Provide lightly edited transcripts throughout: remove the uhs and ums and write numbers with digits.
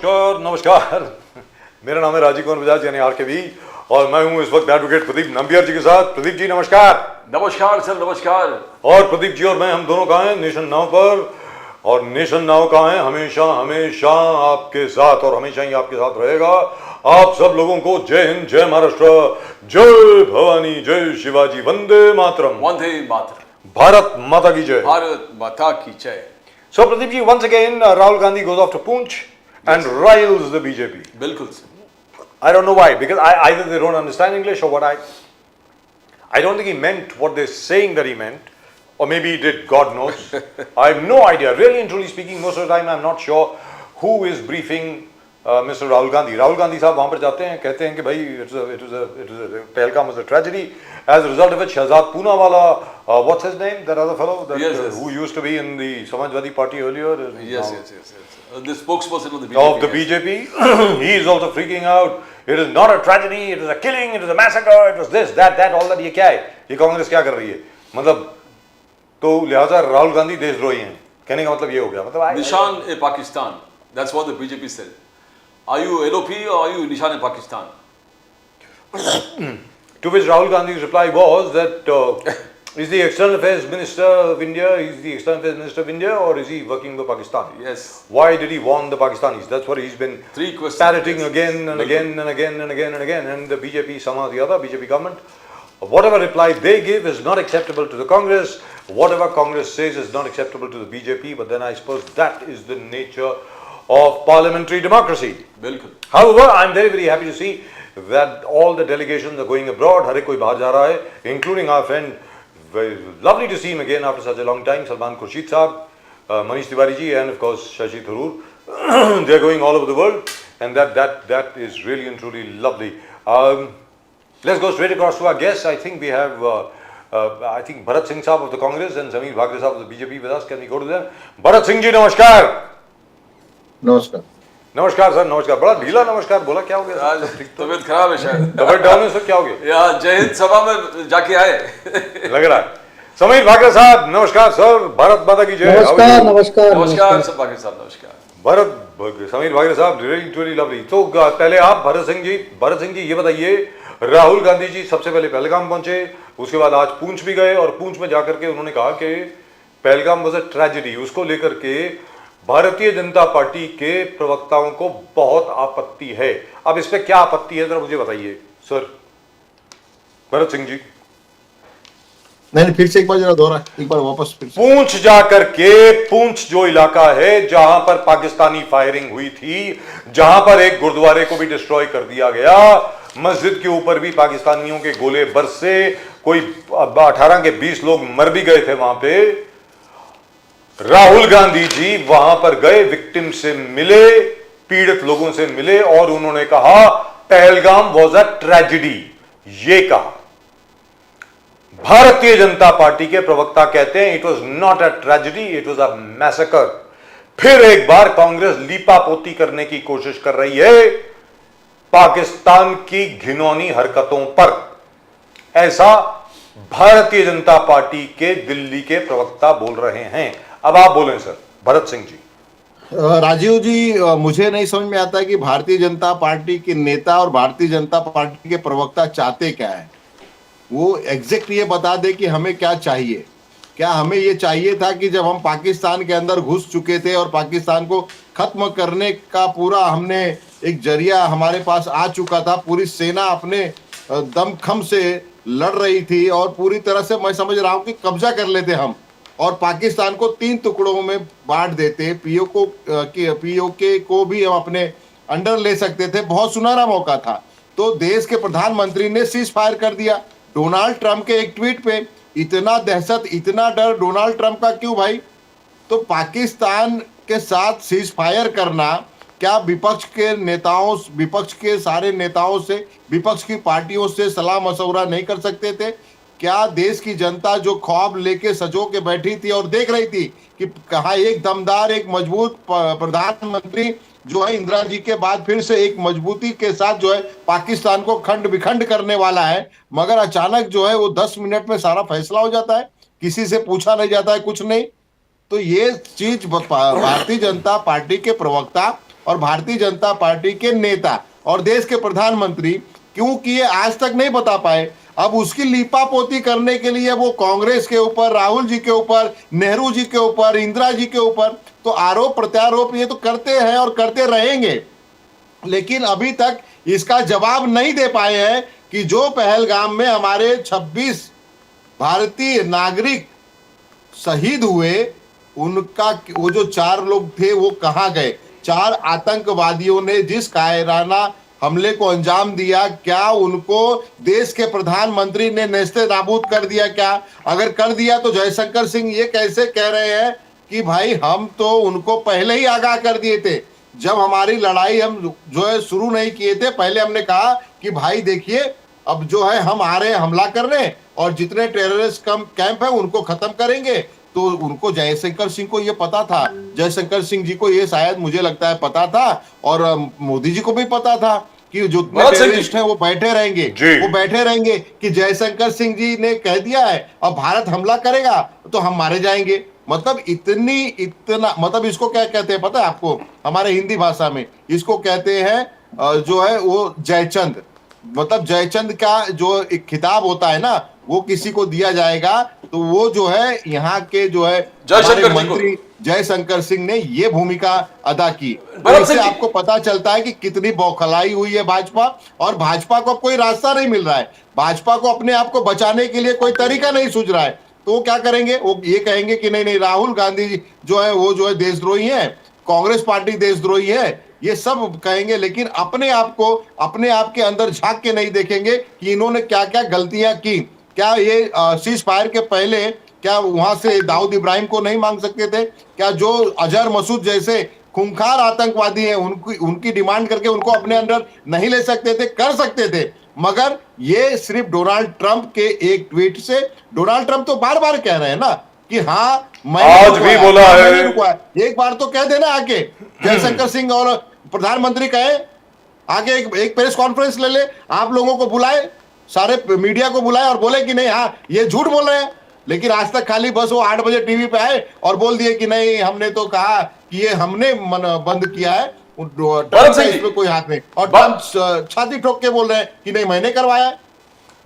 नमस्कार नमस्कार। मेरा नाम है राजीव कुमार बजाज यानी आरकेवी और मैं हूं इस वक्त एडवोकेट प्रदीप नंबियार जी के साथ। प्रदीप जी नमस्कार। नमस्कार सर, नमस्कार। और प्रदीप जी और मैं हम दोनों कहाँ हैं? नेशन नाउ पर। और नेशन नाउ कहाँ है? हमेशा हमेशा आपके साथ और हमेशा ही आपके साथ रहेगा। आप सब लोगों को जय हिंद, जय महाराष्ट्र, जय भवानी, जय शिवाजी, वंदे मातरम। वंदे मातरम। भारत माता की जय। भारत माता की जय। So Pradeep ji, once again, Rahul Gandhi goes off to Poonch and riles the BJP. बिल्कुल sir. I don't know why, because either they don't understand English or what. I don't think he meant what they're saying that he meant, or maybe he did, God knows. I have no idea. Really and truly speaking, most of the time I'm not sure who is briefing Mr. Rahul Gandhi. Rahul Gandhi साहब वहाँ पर जाते हैं, कहते हैं कि भाई Pahalgam was a tragedy. As a result of it, Shahzad Poonawala, what's his name? That other fellow that, yes. who used to be in the Samajwadi Party earlier. Yes. The spokesperson of the BJP. He is also freaking out. It is not a tragedy. It is a killing. It is a massacre. It was this, that, all that. ये क्या है? ये कांग्रेस क्या कर रही है? मतलब तो लिहाजा राहुल गांधी देशद्रोही हैं। कहने का मतलब ये हो गया। मतलब निशान ए Pakistan. That's what the BJP said. Are you LOP or are you Nishan e Pakistan? To which Rahul Gandhi's reply was that is the External Affairs Minister of India, is the External Affairs Minister of India, or is he working for Pakistan? Yes. Why did he warn the Pakistanis? That's what he's been Three questions. parroting again and again and again and again and again. And the BJP, somehow or the other, BJP government, whatever reply they give is not acceptable to the Congress. Whatever Congress says is not acceptable to the BJP. But then I suppose that is the nature of parliamentary democracy. बिल्कुल. However, I'm very, very happy to see that all the delegations are going abroad. हर एक कोई बाहर जा रहा है, including our friend. Very lovely to see him again after such a long time. Salman Khurshid Saab, Manish Tiwari ji, and of course Shashi Tharoor. They're going all over the world, and that is really and truly lovely. Let's go straight across to our guests. I think we have, I think Bharat Singh Saab of the Congress and Sameer Bhagre Saab of the BJP with us. Can we go to them? Bharat Singh ji, namaskar. नमस्कार। नमस्कार sir, नमस्कार। बड़ा ढीला नमस्कार बोला, क्या हो गया? आज तबीयत खराब है शायद। तबीयत डाउन है सर, क्या हो गया? यार जय हिंद सभा में जाके आए। लग रहा है। समीर भागरे साहब नमस्कार सर, भारत माता की जय। नमस्कार नमस्कार नमस्कार सब भागरे साहब, नमस्कार। समीर भागरे साहब, रियली लवली। तो पहले आप भरत सिंह जी ये बताइए, राहुल गांधी जी सबसे पहले पहलगाम पहुंचे, उसके बाद आज पूंछ भी गए और पूंछ में जाकर के उन्होंने कहा कि पहलगाम वाज अ ट्रेजेडी। उसको लेकर के भारतीय जनता पार्टी के प्रवक्ताओं को बहुत आपत्ति है। अब इस पे क्या आपत्ति है जरा मुझे बताइए सर। भरत सिंह जी नहीं, फिर से एक बार जरा दोहरा, एक बार वापस फिर से। पूंछ जाकर के, पूंछ जो इलाका है जहां पर पाकिस्तानी फायरिंग हुई थी, जहां पर एक गुरुद्वारे को भी डिस्ट्रॉय कर दिया गया, मस्जिद के ऊपर भी पाकिस्तानियों के गोले बरसे, कोई 18 के 20 लोग मर भी गए थे वहां पे। राहुल गांधी जी वहां पर गए, विक्टिम से मिले, पीड़ित लोगों से मिले और उन्होंने कहा पहलगाम वॉज अ ट्रेजेडी। ये कहा। भारतीय जनता पार्टी के प्रवक्ता कहते हैं it was not a tragedy, it was a massacre. फिर एक बार कांग्रेस लीपापोती करने की कोशिश कर रही है पाकिस्तान की घिनौनी हरकतों पर। ऐसा भारतीय जनता पार्टी के दिल्ली के प्रवक्ता बोल रहे हैं। अब आप बोलें सर, भरत सिंह जी। राजीव जी, मुझे नहीं समझ में आता है कि भारतीय जनता पार्टी के नेता और भारतीय जनता पार्टी के प्रवक्ता चाहते क्या है। वो एग्जैक्ट ये बता दे कि हमें क्या चाहिए। क्या हमें ये चाहिए था कि जब हम पाकिस्तान के अंदर घुस चुके थे और पाकिस्तान को खत्म करने का पूरा हमने एक जरिया हमारे पास आ चुका था, पूरी सेना अपने दमखम से लड़ रही थी और पूरी तरह से मैं समझ रहा हूं कि कब्जा कर लेते हम और पाकिस्तान को 3 टुकड़ों में बांट देते, पीओके को भी हम अपने अंडर ले सकते थे। बहुत सुनहरा मौका था। तो देश के प्रधानमंत्री ने सीज फायर कर दिया। डोनाल्ड ट्रंप के एक ट्वीट पे इतना दहशत, इतना डर डोनाल्ड ट्रंप का क्यों भाई? तो पाकिस्तान के साथ सीज फायर करना क्या विपक्ष के नेताओं, विपक्ष के सारे नेताओं से, विपक्ष की पार्टियों से सलाह मशवरा नहीं कर सकते थे? क्या देश की जनता जो ख्वाब लेके सजो के बैठी थी और देख रही थी कि कहाँ एक दमदार, एक मजबूत प्रधानमंत्री जो है इंदिरा जी के बाद फिर से एक मजबूती के साथ जो है पाकिस्तान को खंड विखंड करने वाला है, मगर अचानक जो है वो 10 मिनट में सारा फैसला हो जाता है, किसी से पूछा नहीं जाता है, कुछ नहीं। तो ये चीज भारतीय जनता पार्टी के प्रवक्ता और भारतीय जनता पार्टी के नेता और देश के प्रधानमंत्री क्योंकि ये आज तक नहीं बता पाए, अब उसकी लीपापोती करने के लिए वो कांग्रेस के ऊपर, राहुल जी के ऊपर, नेहरू जी के ऊपर, इंदिरा जी के ऊपर तो आरोप प्रत्यारोप ये तो करते हैं और करते रहेंगे, लेकिन अभी तक इसका जवाब नहीं दे पाए हैं कि जो पहलगाम में हमारे 26 भारतीय नागरिक शहीद हुए, उनका वो जो 4 लोग थे वो कहां गए। 4 आतंकवादियों ने जिस कायराना हमले को अंजाम दिया, क्या उनको देश के प्रधानमंत्री ने नेस्ते नाबूद कर दिया? क्या अगर कर दिया तो जयशंकर सिंह ये कैसे कह रहे हैं कि भाई हम तो उनको पहले ही आगाह कर दिए थे, जब हमारी लड़ाई हम जो है शुरू नहीं किए थे, पहले हमने कहा कि भाई देखिए अब जो है हम आ रहे हैं हमला करने और जितने टेररिस्ट कैंप है उनको खत्म करेंगे। तो उनको जयशंकर सिंह को ये पता था, जयशंकर सिंह जी को ये शायद मुझे लगता है पता था, और मोदी जी को भी पता था कि जो टेररिस्ट हैं वो बैठे रहेंगे, वो बैठे रहेंगे कि जयशंकर सिंह जी ने कह दिया है अब भारत हमला करेगा तो हम मारे जाएंगे। मतलब इतना मतलब इसको क्या कहते हैं पता है आपको? हमारे हिंदी भाषा में इसको कहते हैं जो है वो जयचंद। मतलब जयचंद का जो एक खिताब होता है ना, वो किसी को दिया जाएगा तो वो जो है यहाँ के जो है हमारे मंत्री जयशंकर सिंह ने ये भूमिका अदा की। तो इससे आपको पता चलता है कि कितनी बौखलाई हुई है भाजपा, और भाजपा को कोई रास्ता नहीं मिल रहा है, भाजपा को अपने आप को बचाने के लिए कोई तरीका नहीं सूझ रहा है। तो वो क्या करेंगे? वो ये कहेंगे कि नहीं नहीं राहुल गांधी जी जो है वो जो है देशद्रोही है, कांग्रेस पार्टी देशद्रोही है, ये सब कहेंगे, लेकिन अपने आप के अंदर झांक के नहीं देखेंगे कि इन्होंने क्या क्या गलतियां की। क्या ये सीज फायर के पहले क्या वहां से दाऊद इब्राहिम को नहीं मांग सकते थे? क्या जो अजहर मसूद जैसे खूंखार आतंकवादी हैं उनकी डिमांड करके उनको अपने अंदर नहीं ले सकते थे? कर सकते थे, मगर ये सिर्फ डोनाल्ड ट्रंप के एक ट्वीट से, डोनाल्ड ट्रंप तो बार बार कह रहे हैं ना कि हाँ मैं आज भी बोला है, एक बार तो कह देना आके, जयशंकर सिंह और प्रधानमंत्री कहे आगे एक प्रेस कॉन्फ्रेंस ले ले, आप लोगों को बुलाए, सारे मीडिया को बुलाए और बोले कि नहीं हाँ ये झूठ बोल रहे हैं। लेकिन आज तक खाली बस वो 8 बजे टीवी पे आए और बोल दिए कि नहीं हमने तो कहा कि ये हमने बंद किया है, इसमें कोई हाथ नहीं, और छाती ठोक के बोल रहे हैं कि नहीं मैंने करवाया है।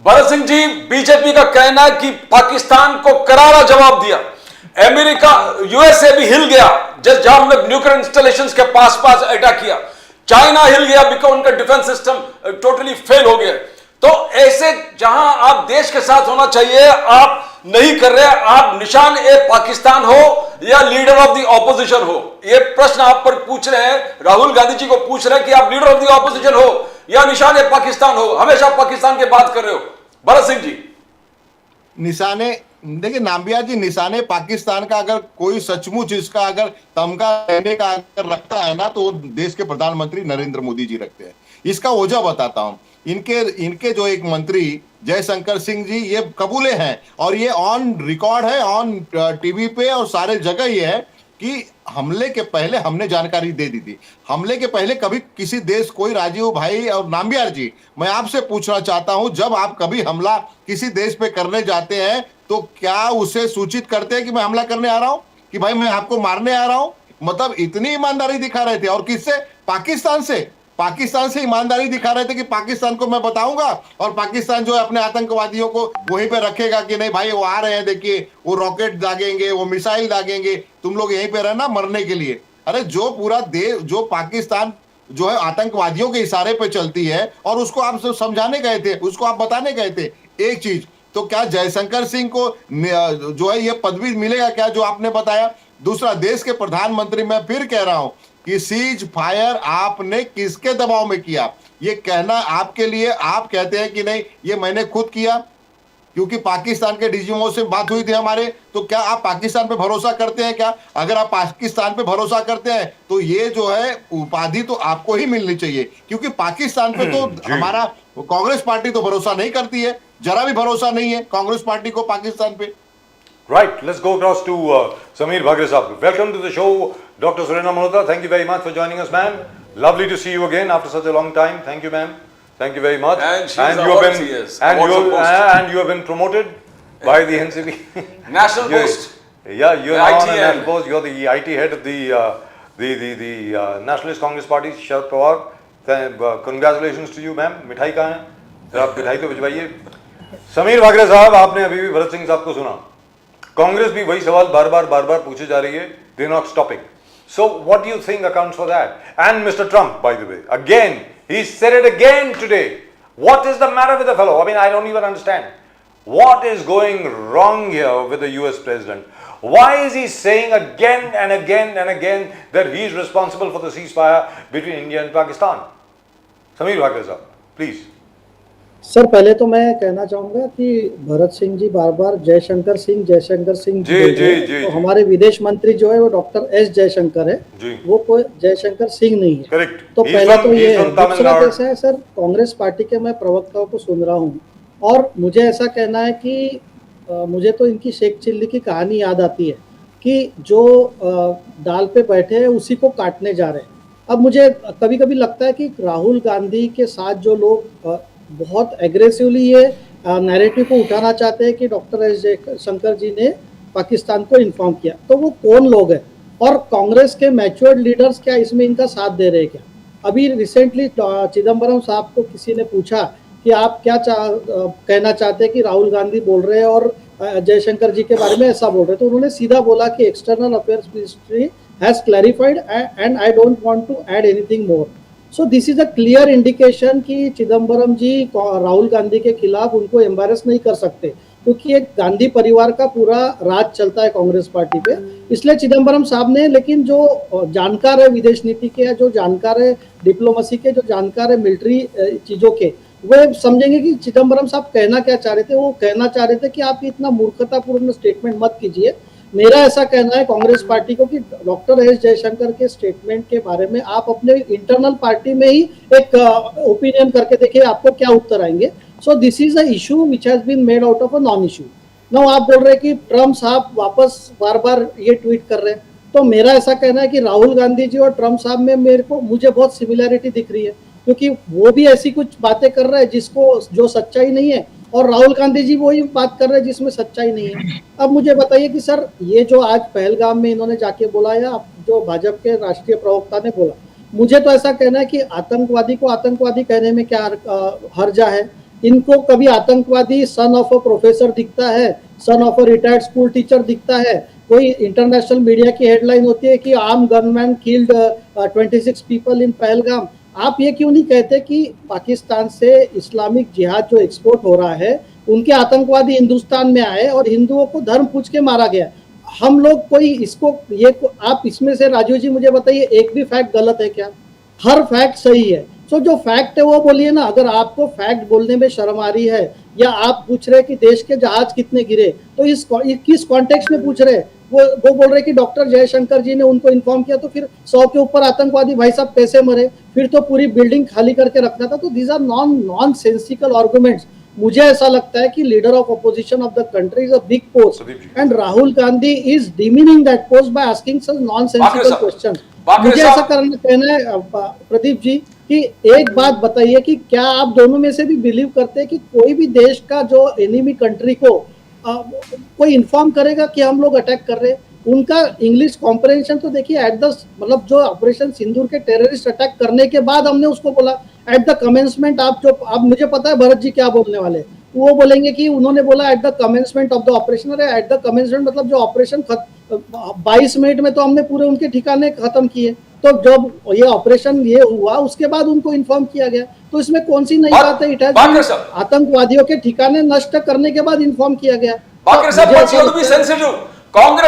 भरत सिंह जी, बीजेपी का कहना है कि पाकिस्तान को करारा जवाब दिया, अमेरिका यूएसए भी हिल गया जहां हमने न्यूक्लियर इंस्टॉलेशंस के पास अटैक किया, चाइना हिल गया बिकॉज उनका डिफेंस सिस्टम टोटली फेल हो गया। तो ऐसे जहां आप देश के साथ होना चाहिए आप नहीं कर रहे, आप निशान ए पाकिस्तान हो या लीडर ऑफ द ऑपोजिशन हो, ये प्रश्न आप पर पूछ रहे हैं, राहुल गांधी जी को पूछ रहे हैं कि आप लीडर ऑफ द ऑपोजिशन हो या निशान ए पाकिस्तान हो, हमेशा पाकिस्तान की बात कर रहे हो। भरत सिंह जी, निशाने देखिए नाम्बिया जी, निशाने पाकिस्तान का अगर कोई सचमुच इसका अगर तमगा लेने का अगर रखता है ना, तो देश के प्रधानमंत्री नरेंद्र मोदी जी रखते हैं। इसका वजह बताता हूं, इनके जो एक मंत्री जयशंकर सिंह जी ये कबूले हैं, और ये ऑन रिकॉर्ड है, ऑन टीवी पे और सारे जगह ये है कि हमले के पहले हमने जानकारी दे दी थी। हमले के पहले कभी किसी देश, कोई राजीव भाई और नाम्बियार जी, मैं आपसे पूछना चाहता हूं, जब आप कभी हमला किसी देश पे करने जाते हैं तो क्या उसे सूचित करते हैं कि मैं हमला करने आ रहा हूं, कि भाई मैं आपको मारने आ रहा हूं? मतलब इतनी ईमानदारी दिखा रहे थे, और किससे? पाकिस्तान से ईमानदारी दिखा रहे थे कि पाकिस्तान को मैं बताऊंगा, और पाकिस्तान जो है अपने आतंकवादियों को वहीं पे रखेगा कि नहीं भाई वो आ रहे हैं, देखिए वो रॉकेट दागेंगे, वो मिसाइल दागेंगे, तुम लोग यहीं पे रहना मरने के लिए। अरे जो पूरा देश, जो पाकिस्तान जो है आतंकवादियों के इशारे पे चलती है, और उसको आप समझाने गए थे, उसको आप बताने गए थे एक चीज, तो क्या जयशंकर सिंह को जो है ये पदवी मिलेगा क्या जो आपने बताया? दूसरा, देश के प्रधानमंत्री, मैं फिर कह रहा हूं कि सीज फायर आपने किसके दबाव में किया? ये कहना आपके लिए, आप कहते हैं कि नहीं ये मैंने खुद किया क्योंकि पाकिस्तान के डीजीओ से बात हुई थी हमारे, तो क्या आप पाकिस्तान पे भरोसा करते हैं क्या? अगर आप पाकिस्तान पे भरोसा करते हैं तो ये जो है उपाधि तो आपको ही मिलनी चाहिए, क्योंकि पाकिस्तान पे तो हमारा कांग्रेस पार्टी तो भरोसा नहीं करती है, जरा भी भरोसा नहीं है कांग्रेस पार्टी को पाकिस्तान पे। Right, let's go across to Sameer Bhagre Saab. Welcome to the show, Dr. Surendra Malhotra. Thank you very much for joining us, ma'am. Lovely to see you again after such a long time. Thank you, ma'am. Thank you very much. And you have been promoted by the NCP. National post. Yeah, you're now on a national post. You're the IT head of the the Nationalist Congress Party, Sharad Pawar, congratulations to you, ma'am. मिठाई कहाँ है? जरा आप मिठाई तो भिजवाइए. समीर वाकरे साहब, आपने अभी भी भरत सिंह साहब को सुना. कांग्रेस भी वही सवाल बार बार पूछे जा रही है. They're not stopping. So what do you think accounts for that? And Mr. Trump, by the way, again, he said it again today. What is the matter with the fellow? I mean, I don't even understand. What is going wrong here with the US president? Why is he saying again and again and again that he is responsible for the ceasefire between India and Pakistan? Sameer Vakre sahab, please. Sir पहले तो मैं कहना चाहूंगा कि भरत सिंह जी बार बार जयशंकर सिंह जी, तो हमारे विदेश मंत्री जो है वो डॉक्टर एस जयशंकर है जी. वो कोई जयशंकर सिंह नहीं है. Correct. तो He's पहला from- तो ये he's है. from Tamil दूसरा Nadu. कैसा है सर, कांग्रेस पार्टी के मैं प्रवक्ताओं को सुन रहा हूँ और मुझे ऐसा कहना है कि मुझे तो इनकी शेख चिल्ली की कहानी याद आती है कि जो डाल पे बैठे हैं उसी को काटने जा रहे हैं. अब मुझे कभी कभी लगता है कि राहुल गांधी के साथ जो लोग बहुत एग्रेसिवली ये नैरेटिव को उठाना चाहते हैं कि डॉक्टर एस जयशंकर जी ने पाकिस्तान को इन्फॉर्म किया, तो वो कौन लोग हैं और कांग्रेस के मैच्योर्ड लीडर्स क्या इसमें इनका साथ दे रहे हैं क्या? अभी रिसेंटली चिदम्बरम साहब को किसी ने पूछा कि आप क्या कहना चाहते हैं कि राहुल गांधी बोल रहे हैं और जयशंकर जी के बारे में ऐसा बोल रहे हैं, तो उन्होंने सीधा बोला कि external affairs ministry has clarified and I don't want to add anything more. So this is a clear indication कि चिदम्बरम जी राहुल गांधी के खिलाफ उनको एम्बैरेस नहीं कर सकते क्योंकि एक गांधी परिवार का पूरा राज चलता है कांग्रेस पार्टी पे. इसलिए चिदम्बरम साहब ने, लेकिन जो जानकार है विदेश नीति के, जो जानकार है डिप्लोमेसी के, जो जानकार है मिलिट्री चीजों के, वे समझेंगे कि चिदम्बरम साहब कहना क्या चाह रहे थे. वो कहना चाह रहे थे कि आप इतना मूर्खतापूर्ण स्टेटमेंट मत कीजिए. मेरा ऐसा कहना है कांग्रेस पार्टी को कि डॉक्टर एस जयशंकर के स्टेटमेंट के बारे में आप अपने इंटरनल पार्टी में ही एक ओपिनियन करके देखिए आपको क्या उत्तर आएंगे. So this is a issue which has been made out of a non issue. Now आप बोल रहे हैं कि ट्रम्प साहब वापस बार बार ये ट्वीट कर रहे हैं, तो मेरा ऐसा कहना है कि राहुल गांधी जी और ट्रम्प साहब में मुझे बहुत सिमिलैरिटी दिख रही है क्योंकि वो भी ऐसी कुछ बातें कर रहे हैं जिसको जो सच्चाई नहीं है और राहुल गांधी जी वही बात कर रहे हैं जिसमें सच्चाई नहीं है. अब मुझे बताइए कि सर ये जो आज पहलगाम में इन्होंने जाके बोला या जो भाजपा के राष्ट्रीय प्रवक्ता ने बोला, मुझे तो ऐसा कहना है कि आतंकवादी को आतंकवादी कहने में क्या हर्जा है. इनको कभी आतंकवादी सन ऑफ अ प्रोफेसर दिखता है, son of a retired school teacher दिखता है, कोई इंटरनेशनल मीडिया की हेडलाइन होती है कि arm gunman killed 26 people in Pahalgam. आप ये क्यों नहीं कहते कि पाकिस्तान से इस्लामिक जिहाद जो एक्सपोर्ट हो रहा है उनके आतंकवादी हिंदुस्तान में आए और हिंदुओं को धर्म पूछ के मारा गया. हम लोग कोई इसको आप इसमें से राजू जी मुझे बताइए एक भी फैक्ट गलत है क्या? हर फैक्ट सही है. सो जो फैक्ट है वो बोलिए ना. अगर आपको फैक्ट बोलने में शर्म आ रही है या आप पूछ रहे कि देश के जहाज कितने गिरे, तो इस किस कॉन्टेक्स्ट में पूछ रहे? वो बोल रहे कि डॉक्टर जयशंकर जी ने उनको इन्फॉर्म किया, तो फिर 100 के ऊपर आतंकवादी भाई साहब कैसे मरे? फिर तो पूरी बिल्डिंग खाली करके रखना था. तो these are nonsensical arguments. मुझे ऐसा लगता है कि leader of opposition of the country is a big post and Rahul Gandhi is demeaning that post by asking such nonsensical questions. मुझे ऐसा कहना है प्रदीप जी कि एक बात बताइए कि क्या आप दोनों में से भी बिलीव करते हैं कि कोई भी देश का जो एनिमी कंट्री को कोई इन्फॉर्म करेगा कि हम लोग अटैक कर रहे हैं? उनका इंग्लिश कॉम्प्रिहेंशन तो देखिए एट द मतलब जो ऑपरेशन सिंदूर के टेररिस्ट अटैक करने के बाद हमने उसको बोला एट द कमेंसमेंट. आप मुझे पता है भरत जी क्या बोलने वाले, वो बोलेंगे कि उन्होंने बोला at the commencement of the operation. अरे एट द कमेंसमेंट मतलब जो ऑपरेशन 22 मिनट में तो हमने पूरे उनके ठिकाने खत्म किए. तो जब ये ऑपरेशन ये हुआ उसके बाद उनको इन्फॉर्म किया गया, तो इसमें कौन सी नई बात है? इट हैज आतंकवादियों के ठिकाने नष्ट करने के बाद इन्फॉर्म किया गया. कांग्रेस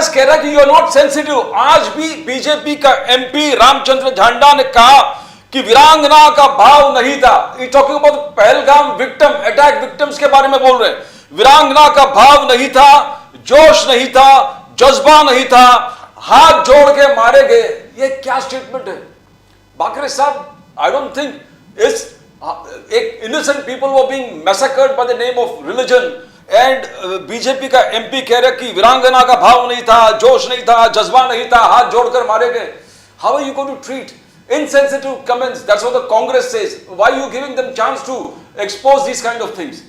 कह रहा है कि यू आर नॉट सेंसिटिव. आज भी बीजेपी का एमपी रामचंद्र झांडा ने कहा कि वीरांगना का भाव नहीं था. Talking about Pahalgam victim attack victims के बारे में बोल रहे हैं. वीरांगना का भाव नहीं था, जोश नहीं था, जज्बा नहीं था, हाथ जोड़ के मारे गए. ये क्या स्टेटमेंट है बाकरे साहब? आई डोंट थिंक एक innocent people were being massacred by the name of religion and BJP का एमपी कह रहे कि वीरांगना का भाव नहीं था, जोश नहीं था, जज्बा नहीं था, हाथ जोड़कर मारे गए. How are you going to treat insensitive comments? That's what the Congress says. Why are you giving them chance to expose these kind of things?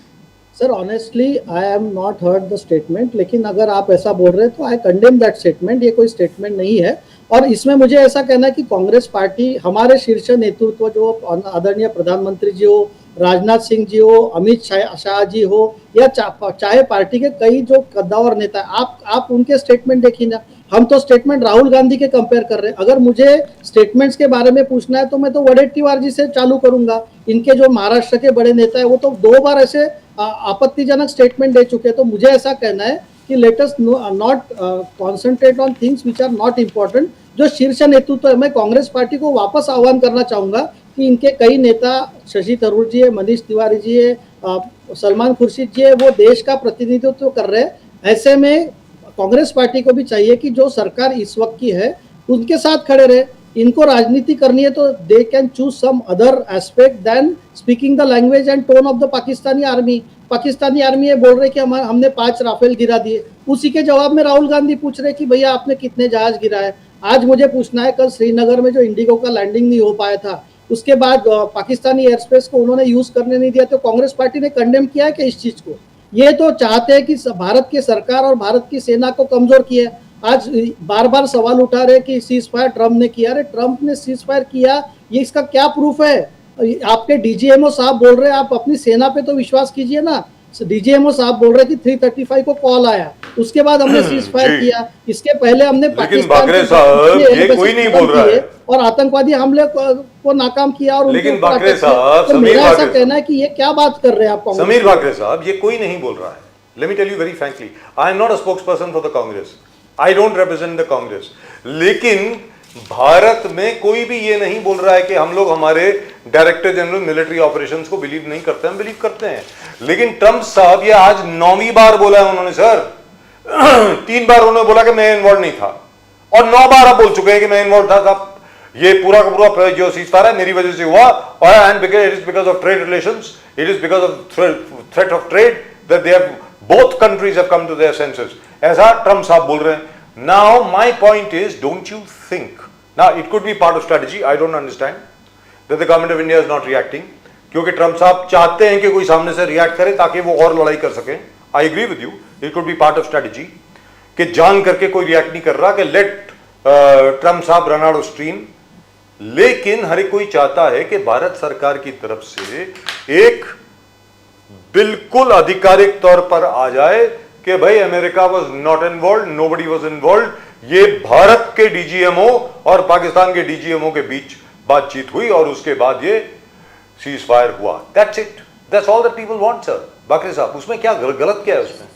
Sir honestly I am not heard the statement, लेकिन अगर आप ऐसा बोल रहे हैं तो आई condemn that statement. ये कोई स्टेटमेंट नहीं है। और इसमें मुझे ऐसा कहना है कि कांग्रेस पार्टी, हमारे शीर्ष नेतृत्व जो आदरणीय प्रधानमंत्री जी हो, राजनाथ सिंह जी हो, अमित शाह जी हो, या चाहे पार्टी के कई जो कद्दावर नेता है, आप उनके स्टेटमेंट देखिए ना। हम तो स्टेटमेंट राहुल गांधी के कंपेयर कर रहे हैं। अगर मुझे स्टेटमेंट्स के बारे में पूछना है तो मैं तो वडेट्टीवार जी से चालू करूंगा। इनके जो महाराष्ट्र के बड़े नेता है वो तो 2 बार ऐसे आपत्तिजनक स्टेटमेंट दे चुके हैं। तो मुझे ऐसा कहना है कि let us not concentrate on things which are not important. जो शीर्ष नेतृत्व है, मैं कांग्रेस पार्टी को वापस आह्वान करना चाहूंगा कि इनके कई नेता, शशि थरूर जी है, मनीष तिवारी जी है, सलमान खुर्शीद जी है, वो देश का प्रतिनिधित्व कर रहे हैं। ऐसे में कांग्रेस पार्टी को भी चाहिए कि जो सरकार इस वक्त की है उनके साथ खड़े रहे। इनको राजनीति करनी है तो they can choose some other aspect than speaking the language and tone of the Pakistani army. Pakistani army ये बोल रहे कि हमने 5 राफेल गिरा दिए, उसी के जवाब में राहुल गांधी पूछ रहे कि भैया आपने कितने जहाज गिराए। आज मुझे पूछना है, कल श्रीनगर में जो इंडिगो का लैंडिंग नहीं हो पाया था, उसके बाद पाकिस्तानी एयर स्पेस को उन्होंने यूज करने नहीं दिया, तो कांग्रेस पार्टी ने कंडेम किया है कि इस चीज को? ये तो चाहते हैं कि भारत की सरकार और भारत की सेना को कमजोर किया। आज बार बार सवाल उठा रहे कि सीज फायर ट्रम्प ने किया। अरे ट्रम्प ने सीज फायर किया, ये इसका क्या प्रूफ है? आपके डीजीएमओ साहब बोल रहे हैं, आप अपनी सेना पे तो विश्वास कीजिए ना। डीजीएमओ साहब बोल रहे कि 335 को कॉल आया, उसके बाद हमने सीज फायर किया। इसके पहले हमने पाकिस्तान ये कोई नहीं बोल रहा है और आतंकवादी हमले को नाकाम किया। और लेकिन बाकरे साहब, तो मेरा ऐसा कहना है कि ये क्या बात कर रहे हैं आप? समीर बाकरे साहब, ये कोई नहीं बोल रहा है। Let me tell you very frankly, I am not a spokesperson for the Congress, I don't represent the Congress. लेकिन भारत में कोई भी ये नहीं बोल रहा है कि हम लोग हमारे डायरेक्टर जनरल मिलिट्री ऑपरेशंस को बिलीव नहीं करते। हम बिलीव करते हैं। लेकिन ट्रंप साहब ये आज 9वीं बार बोला है उन्होंने सर। 3 बार उन्होंने बोला कि मैं इन्वॉल्व नहीं था, और 9 बार आप बोल चुके हैं कि मैं इन्वॉल्व था। ये पूरा का पूरा जो सीजफायर है मेरी वजह से हुआ, और and it is because of trade relations, it is because of threat of trade that they have both countries have come to their senses. ऐसा ट्रंप साहब बोल रहे हैं। Now my point is, don't you think, now it could be part of strategy, I don't understand that the government of India is not reacting, क्योंकि Trump साहब चाहते हैं कि कोई सामने से रिएक्ट करे ताकि वो और लड़ाई कर सकें। I agree with you, it could be part of strategy, कि जान करके कोई रिएक्ट नहीं कर रहा कि लेट ट्रंप साहब रन आउट ऑफ स्ट्रीम। लेकिन हर कोई चाहता है कि भारत सरकार की तरफ से एक बिल्कुल आधिकारिक तौर पर आ जाए कि भाई America was not involve, nobody was involve. ये भारत के डीजीएमओ और पाकिस्तान के डीजीएमओ के बीच बातचीत हुई और उसके बाद ये सीज फायर हुआ। That's it, that's all that people want sir. बाकरी साहब, उसमें क्या गलत क्या है उसमें?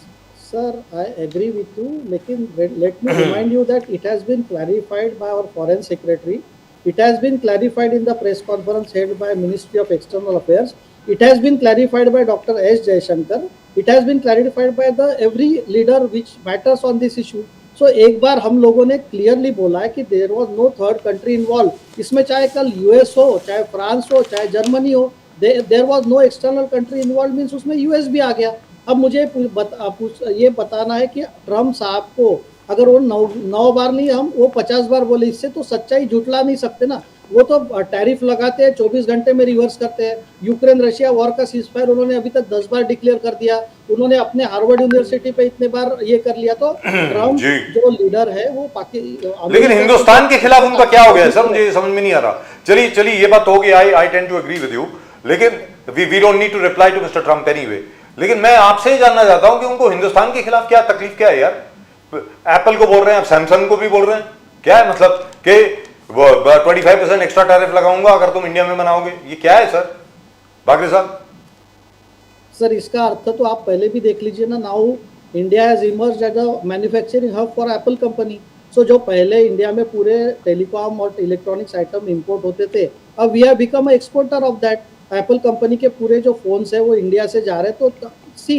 Sir I agree with you, लेकिन let me remind you that it has been clarified by our foreign secretary, it has been clarified in the press conference held by ministry of external affairs, it has been clarified by Dr. S. Jayashankar, it has been clarified by the every leader which matters on this issue. So एक बार हम लोगों ने clearly बोला है कि there was no third country involved। इसमें चाहे कल यूएस हो, चाहे फ्रांस हो, चाहे जर्मनी हो, there was no external country involved means उसमें यूएस भी आ गया। अब मुझे ये बताना है कि ट्रम्प साहब को अगर वो 9 बार नहीं, हम वो 50 बार बोले, इससे तो सच्चाई झुटला नहीं सकते ना। वो तो टैरिफ लगाते हैं, 24 घंटे में रिवर्स करते हैं। यूक्रेन रशिया वॉर का सीजफायर उन्होंने अभी तक 10 बार डिक्लेयर कर दिया। उन्होंने अपने हार्वर्ड यूनिवर्सिटी पे इतने बार ये कर लिया। तो ट्रम्प जो लीडर है वो लेकिन हिंदुस्तान के खिलाफ उनका क्या हो गया सर? मुझे समझ में नहीं आ रहा। चलिए ये बात होगी, I tend to agree with you, लेकिन we don't need to reply to mister Trump anyway. लेकिन मैं आपसे ही जानना चाहता हूं कि उनको हिंदुस्तान के खिलाफ क्या तकलीफ क्या है यार? एप्पल को बोल रहे हैं, आप सैमसंग को भी बोल रहे हैं, क्या है मतलब कि 25% एक्स्ट्रा टैरिफ लगाऊंगा अगर तुम इंडिया में बनाओगे? ये क्या है सर बाकरी साहब? सर इसका अर्थ तो आप पहले भी देख लीजिए ना। Now India has emerged as a manufacturing hub for Apple company. So जो पहले इंडिया में पूरे टेलीकॉम और इलेक्ट्रॉनिक्स आइटम इंपोर्ट होते थे, अब we have become a exporter of that. Apple company के पूरे जो फोन्स है वो इंडिया से जा रहे हैं। तो see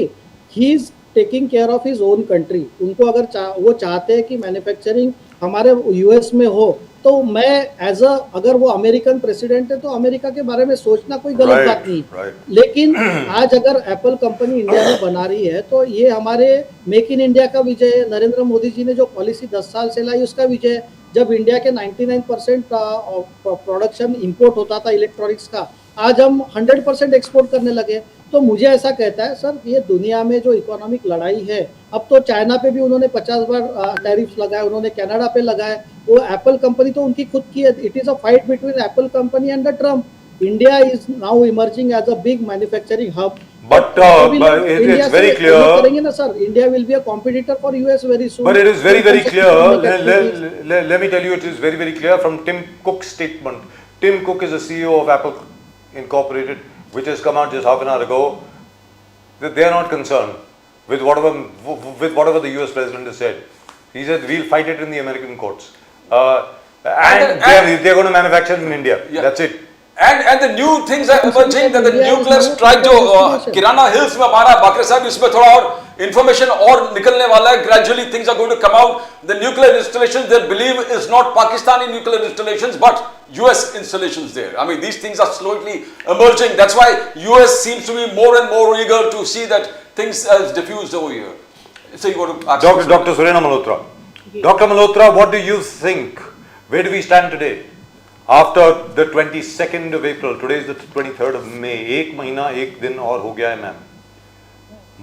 he is taking care of his own country. उनको अगर वो चाहते हैं कि मैन्युफैक्चरिंग हमारे यूएस में हो, तो मैं अगर वो अमेरिकन प्रेसिडेंट है तो अमेरिका के बारे में सोचना कोई गलत बात नहीं। लेकिन आज अगर एप्पल कंपनी इंडिया में बना रही है तो ये हमारे मेक इन इंडिया का विजय है। नरेंद्र मोदी जी ने जो पॉलिसी 10 साल से लाई उसका विजय है। जब इंडिया के 99% प्रोडक्शन इंपोर्ट होता था इलेक्ट्रॉनिक्स का, आज हम 100% एक्सपोर्ट करने लगे। तो मुझे ऐसा कहता है सर, ये दुनिया में जो इकोनॉमिक लड़ाई है, अब तो चाइना पे भी उन्होंने 50 बार टैरिफ्स लगाए, उन्होंने कनाडा पे लगाए, वो एप्पल कंपनी तो उनकी खुद की है। It is a fight between Apple company and the Trump. India is now emerging as a big manufacturing hub. But it's very clear. करेंगे ना sir, India will be a competitor for US very soon. But it is very, very clear. Let me tell you, it is very, very clear from Tim Cook's statement. Tim Cook is the CEO of Apple Incorporated, which has come out just half an hour ago, that they are not concerned with whatever the US president has said. He said, we'll fight it in the American courts. And they're going to manufacture in India. Yeah. That's it. And the new things are emerging that the nuclear strike जो किराना hills में हमारा बाकरे साहब, इसमें थोड़ा और information और निकलने वाला है. Gradually things are going to come out. The nuclear installations they believe is not Pakistani nuclear installations but US installations there. I mean these things are slowly emerging. That's why US seems to be more and more eager to see that things as diffused over here. So you want to ask Dr. Surena Malhotra. Dr. Malhotra, what do you think? Where do we stand today? After the 22nd of April, today is the 23rd of May, एक महीना एक दिन और हो गया है ma'am.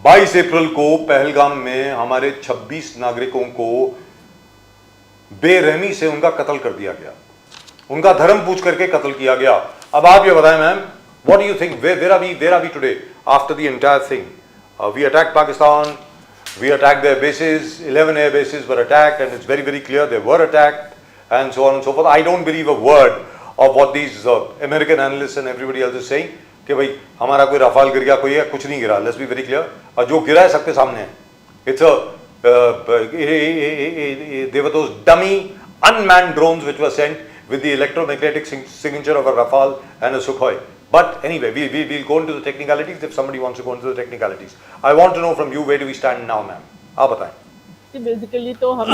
22 अप्रैल को पहलगाम में हमारे 26 नागरिकों को बेरहमी से उनका कत्ल कर दिया गया, उनका धर्म पूछ करके कत्ल किया गया. अब आप ये बताएं ma'am, what do you think? Where are we today after the entire thing? We attacked Pakistan, we attacked their bases, 11 air bases were attacked, and it's very, very clear they were attacked. And so on and so forth. I don't believe a word of what these American analysts and everybody else is saying कि भाई हमारा कोई Rafale गिर गया, कोई है, कुछ नहीं गिरा. Let's be very clear. और जो गिरा है सबके सामने है. It's they were those dummy unmanned drones which were sent with the electromagnetic signature of a Rafale and a Sukhoi. But anyway, we'll go into the technicalities if somebody wants to go into the technicalities. I want to know from you, where do we stand now, ma'am? आप बताएं. Basically तो हम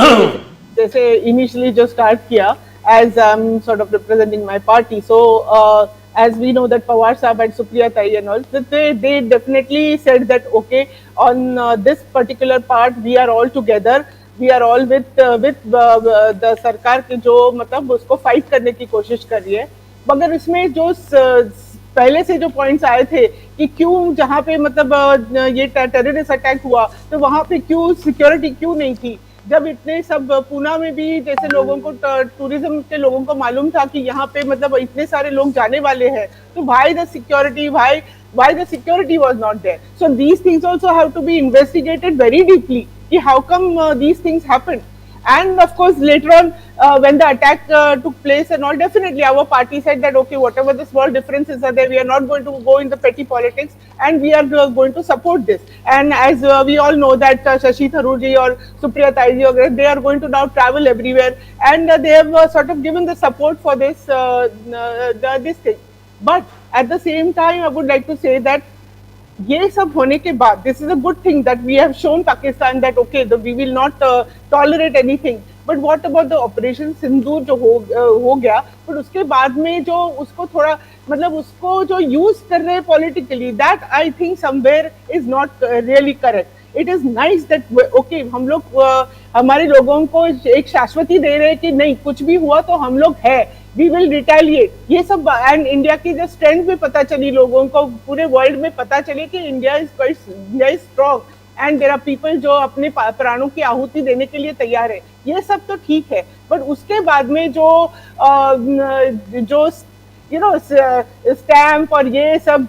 जैसे initially जो start किया, as I'm sort of representing my party, so as we know that Pawar Saab and Supriya Tai and all, that they definitely said that okay, on this particular part we are all together, we are all with the सरकार के जो मतलब उसको fight करने की कोशिश कर रही है. मगर इसमें जो पहले से जो पॉइंट्स आए थे कि क्यों जहाँ पे मतलब ये टेररिस्ट अटैक हुआ तो वहाँ पे क्यों सिक्योरिटी क्यों नहीं थी, जब इतने सब पूना में भी जैसे लोगों को टूरिज्म के लोगों को मालूम था कि यहाँ पे मतलब इतने सारे लोग जाने वाले हैं, तो why the security was not there? So these things also have to be investigated very deeply. कि how come these things happened? And of course later on when the attack took place and all, definitely our party said that okay, whatever the small differences are there, we are not going to go in the petty politics and we are going to support this. And as we all know that Shashi Tharoor ji or Supriya Tai ji, they are going to now travel everywhere and they have sort of given the support for this this thing. But at the same time I would like to say that ये सब होने के बाद this is a good thing that we have shown Pakistan that okay, we will not tolerate anything. But what about the Operation Sindoor जो हो गया, but उसके बाद में जो उसको थोड़ा मतलब उसको जो use कर रहे हैं politically, that I think somewhere is not really correct. It is nice that okay, हम लोग हमारे लोगों को एक शाश्वती दे रहे हैं कि नहीं कुछ भी हुआ तो हम लोग है, we will retaliate. ये सब and इंडिया की जो स्ट्रेंथ भी पता चली लोगों को, पूरे वर्ल्ड में पता चले कि India is strong and there are people जो अपने प्राणों की आहुति देने के लिए तैयार है. ये सब तो ठीक है, बट उसके बाद में जो यू नो स्टैम्प और ये सब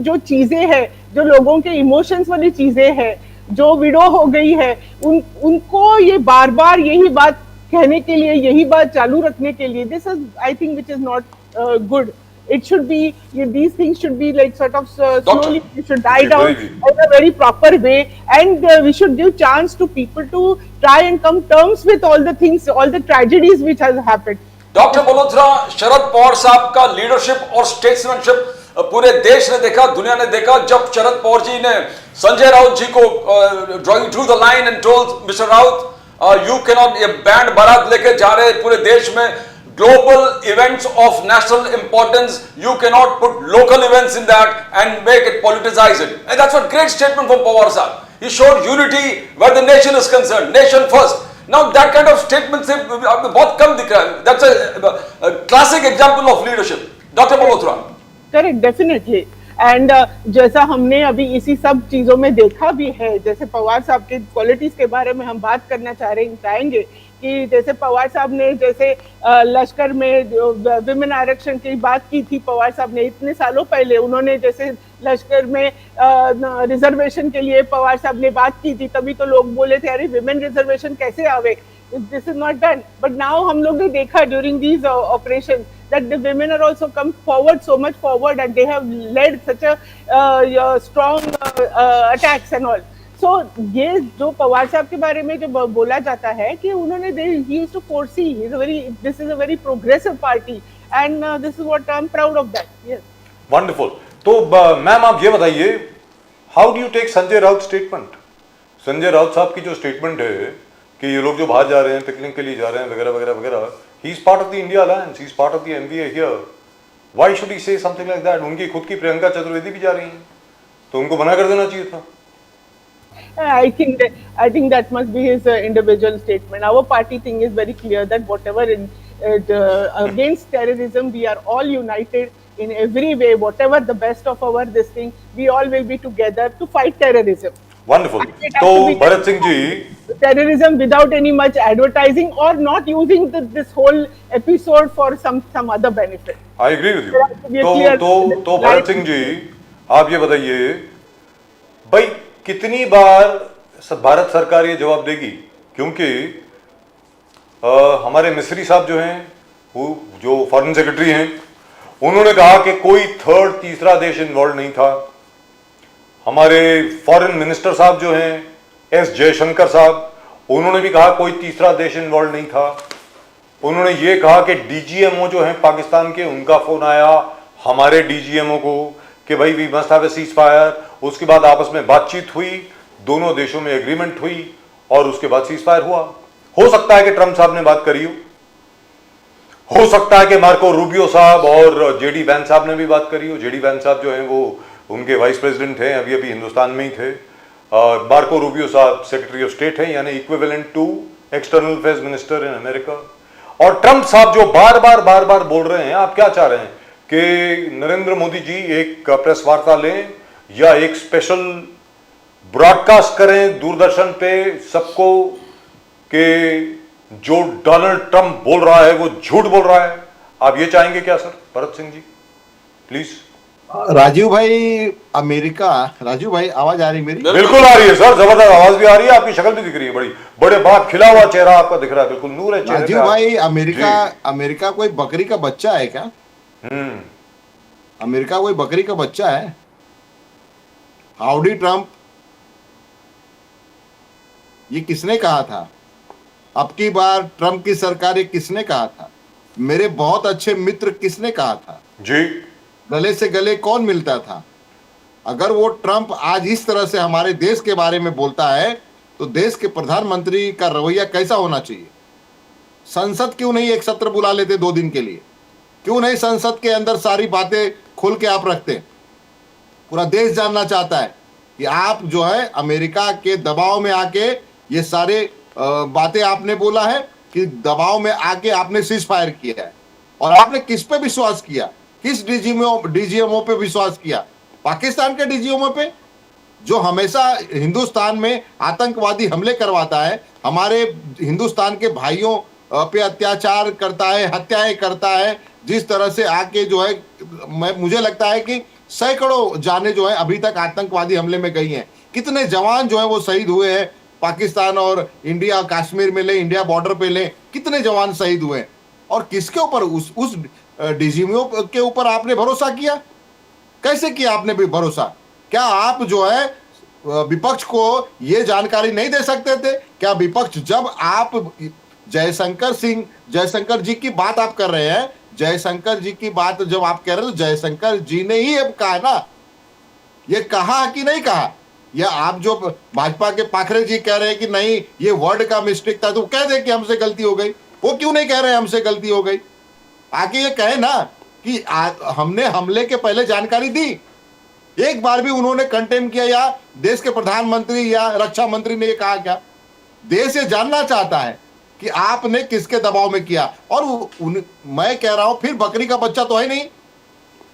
जो चीजें हैं, जो लोगों के इमोशंस वाली चीजें हैं, जो विडो हो गई है, उनको ये बार बार यही बात कहने के लिए, यही बात चालू रखने के लिए, this is I think which is not good. It should be, these things should be like sort of slowly, it should die down in a very proper way, and we should give chance to people to try and come terms with all the things, all the tragedies which has happened. Doctor Malhotra, Sharad Pawar साहब का leadership और statesmanship पूरे देश ने देखा, दुनिया ने देखा. जब शरद पवार जी ने संजय राउत जी को Drew the line and told mister Raut, you can not, ये बैंड बारात लेके जा रहे पूरे देश में global events of national importance, you cannot put local events in that and make it politicize it. And that's a great statement from Pawar sahab. He showed unity where the nation is concerned, nation first. Now that kind of statement से बहुत कम दिख रहा है. That's a classic example of leadership. Dr. Malhotra. Correct, definitely. And जैसा हमने अभी इसी सब चीजों में देखा भी है, जैसे पवार साहब के क्वालिटीज के बारे में हम बात करना चाहेंगे कि जैसे पवार साहब ने जैसे लश्कर में विमेन आरक्षण की बात की थी, पवार साहब ने इतने सालों पहले उन्होंने जैसे लश्कर में रिजर्वेशन के लिए पवार साहब ने बात की थी, तभी तो लोग बोले थे अरे विमेन रिजर्वेशन कैसे आवे, this is not done. But now हम लोग ने देखा during these operation that the women are also come forward, so much forward, and they have led such a strong attacks and all. So ये जो पवार साहब के बारे में जो बोला जाता है कि उन्होंने he used to foresee, this is a very progressive party, and this is what I'm proud of that. Yes. Wonderful. तो मैम आप ये बताइए, how do you take Sanjay Raut statement? Sanjay Raut साहब की जो स्टेटमेंट है कि ये लोग जो बाहर जा रहे हैं, पिकनिक के लिए जा रहे हैं वगैरह वगैरह वगैरह, he is part of the India alliance, he is part of the MVA here. Why should he say something like that? उनकी खुद की प्रियंका चतुर्वेदी भी जा रही हैं, तो उनको मना कर देना चाहिए था। I think that must be his individual statement. Our party thing is very clear that whatever against terrorism, we are all united in every way. Whatever the best of our this thing, we all will be together to fight terrorism. Wonderful. तो भरत सिंह जी, terrorism without any much advertising or not using this whole episode for some other benefit. I agree with you. तो भरत सिंह जी, आप ये बताइए भाई कितनी बार भारत सरकार ये जवाब देगी? क्योंकि हमारे मिस्री साहब जो हैं, वो जो फॉरेन सेक्रेटरी हैं, उन्होंने कहा कि कोई थर्ड तीसरा देश इन्वॉल्व नहीं था। हमारे फॉरेन मिनिस्टर साहब जो हैं, एस जयशंकर साहब, उन्होंने भी कहा कोई तीसरा देश इन्वॉल्व नहीं था। उन्होंने ये कहा कि डीजीएमओ जो हैं पाकिस्तान के, उनका फोन आया हमारे डीजीएमओ को कि भाई we must have a cease fire. उसके बाद आपस में बातचीत हुई, दोनों देशों में एग्रीमेंट हुई और उसके बाद सीज फायर हुआ। हो सकता है कि ट्रंप साहब ने बात करी हो सकता है कि मार्को रूबियो साहब और जेडी वैंस साहब ने भी बात करी हो। जेडी वैंस साहब जो हैं वो उनके वाइस प्रेसिडेंट हैं, अभी अभी हिंदुस्तान में ही थे। मार्को रूबियो साहब सेक्रेटरी ऑफ स्टेट हैं, यानी equivalent to external affairs minister in America. और ट्रंप साहब जो बार बार बोल रहे हैं, आप क्या चाह रहे हैं कि नरेंद्र मोदी जी एक प्रेस वार्ता लें या एक स्पेशल ब्रॉडकास्ट करें दूरदर्शन पे सबको कि जो डोनाल्ड ट्रंप बोल रहा है वो झूठ बोल रहा है? आप ये चाहेंगे क्या सर? भरत सिंह जी प्लीज। राजीव भाई, राजीव भाई आवाज आ रही मेरी? बिल्कुल आ रही है सर, जबरदस्त आवाज भी आ रही है, आपकी शक्ल भी दिख रही है, बड़ा खिला हुआ चेहरा आपका दिख रहा है, बिल्कुल नूर है चेहरे पे। राजीव भाई, अमेरिका कोई बकरी का बच्चा है क्या? अमेरिका कोई बकरी का बच्चा है? हाउडी ट्रंप, ये किसने कहा था? अब की बार ट्रंप की सरकार, ये किसने कहा था? मेरे बहुत अच्छे मित्र किसने कहा था जी? गले से गले कौन मिलता था? अगर वो ट्रंप आज इस तरह से हमारे देश के बारे में बोलता है तो देश के प्रधानमंत्री का रवैया कैसा होना चाहिए? संसद क्यों नहीं एक सत्र बुला लेते 2 दिन के लिए? क्यों नहीं संसद के अंदर सारी बातें खोल के आप रखते? पूरा देश जानना चाहता है कि आप जो है अमेरिका के दबाव में आके ये सारे बातें आपने बोला है कि दबाव में आके आपने सीज फायर किया है। और आपने किस पे विश्वास किया? किस डीजीएमओ पे विश्वास किया? पाकिस्तान के डीजीएमओ पे, जो हमेशा हिंदुस्तान में आतंकवादी हमले करवाता है, हमारे हिंदुस्तान के भाइयों पे अत्याचार करता है, हत्याएं करता है, जिस तरह से आके जो है मुझे लगता है कि सैकड़ों जाने जो है अभी तक आतंकवादी हमले में गई हैं। कितने जवान जो है वो शहीद हुए हैं पाकिस्तान और इंडिया, कश्मीर में ले, इंडिया बॉर्डर पे ले, कितने जवान शहीद हुए। और किसके ऊपर? उस डीजीएमओ के ऊपर आपने भरोसा किया? कैसे किया आपने भी भरोसा? क्या आप जो है विपक्ष को ये जानकारी नहीं दे सकते थे? क्या विपक्ष, जब आप जयशंकर जी की बात आप कर रहे हैं, जयशंकर जी की बात जब आप कह रहे हैं तो जयशंकर जी ने ही अब कहा ना, ये कहा कि नहीं कहा? या आप जो भाजपा के पाखरे जी कह रहे हैं कि नहीं ये वर्ड का मिस्टेक था, तो कह दे कि हमसे गलती हो गई। वो क्यों नहीं कह रहे हमसे गलती हो गई? आके ये कहे ना कि हमने हमले के पहले जानकारी दी। एक बार भी उन्होंने कंटेम किया या देश के प्रधानमंत्री या रक्षा मंत्री ने ये कहा क्या? देश ये जानना चाहता है कि आपने किसके दबाव में किया। और मैं कह रहा हूं फिर बकरी का बच्चा तो है नहीं,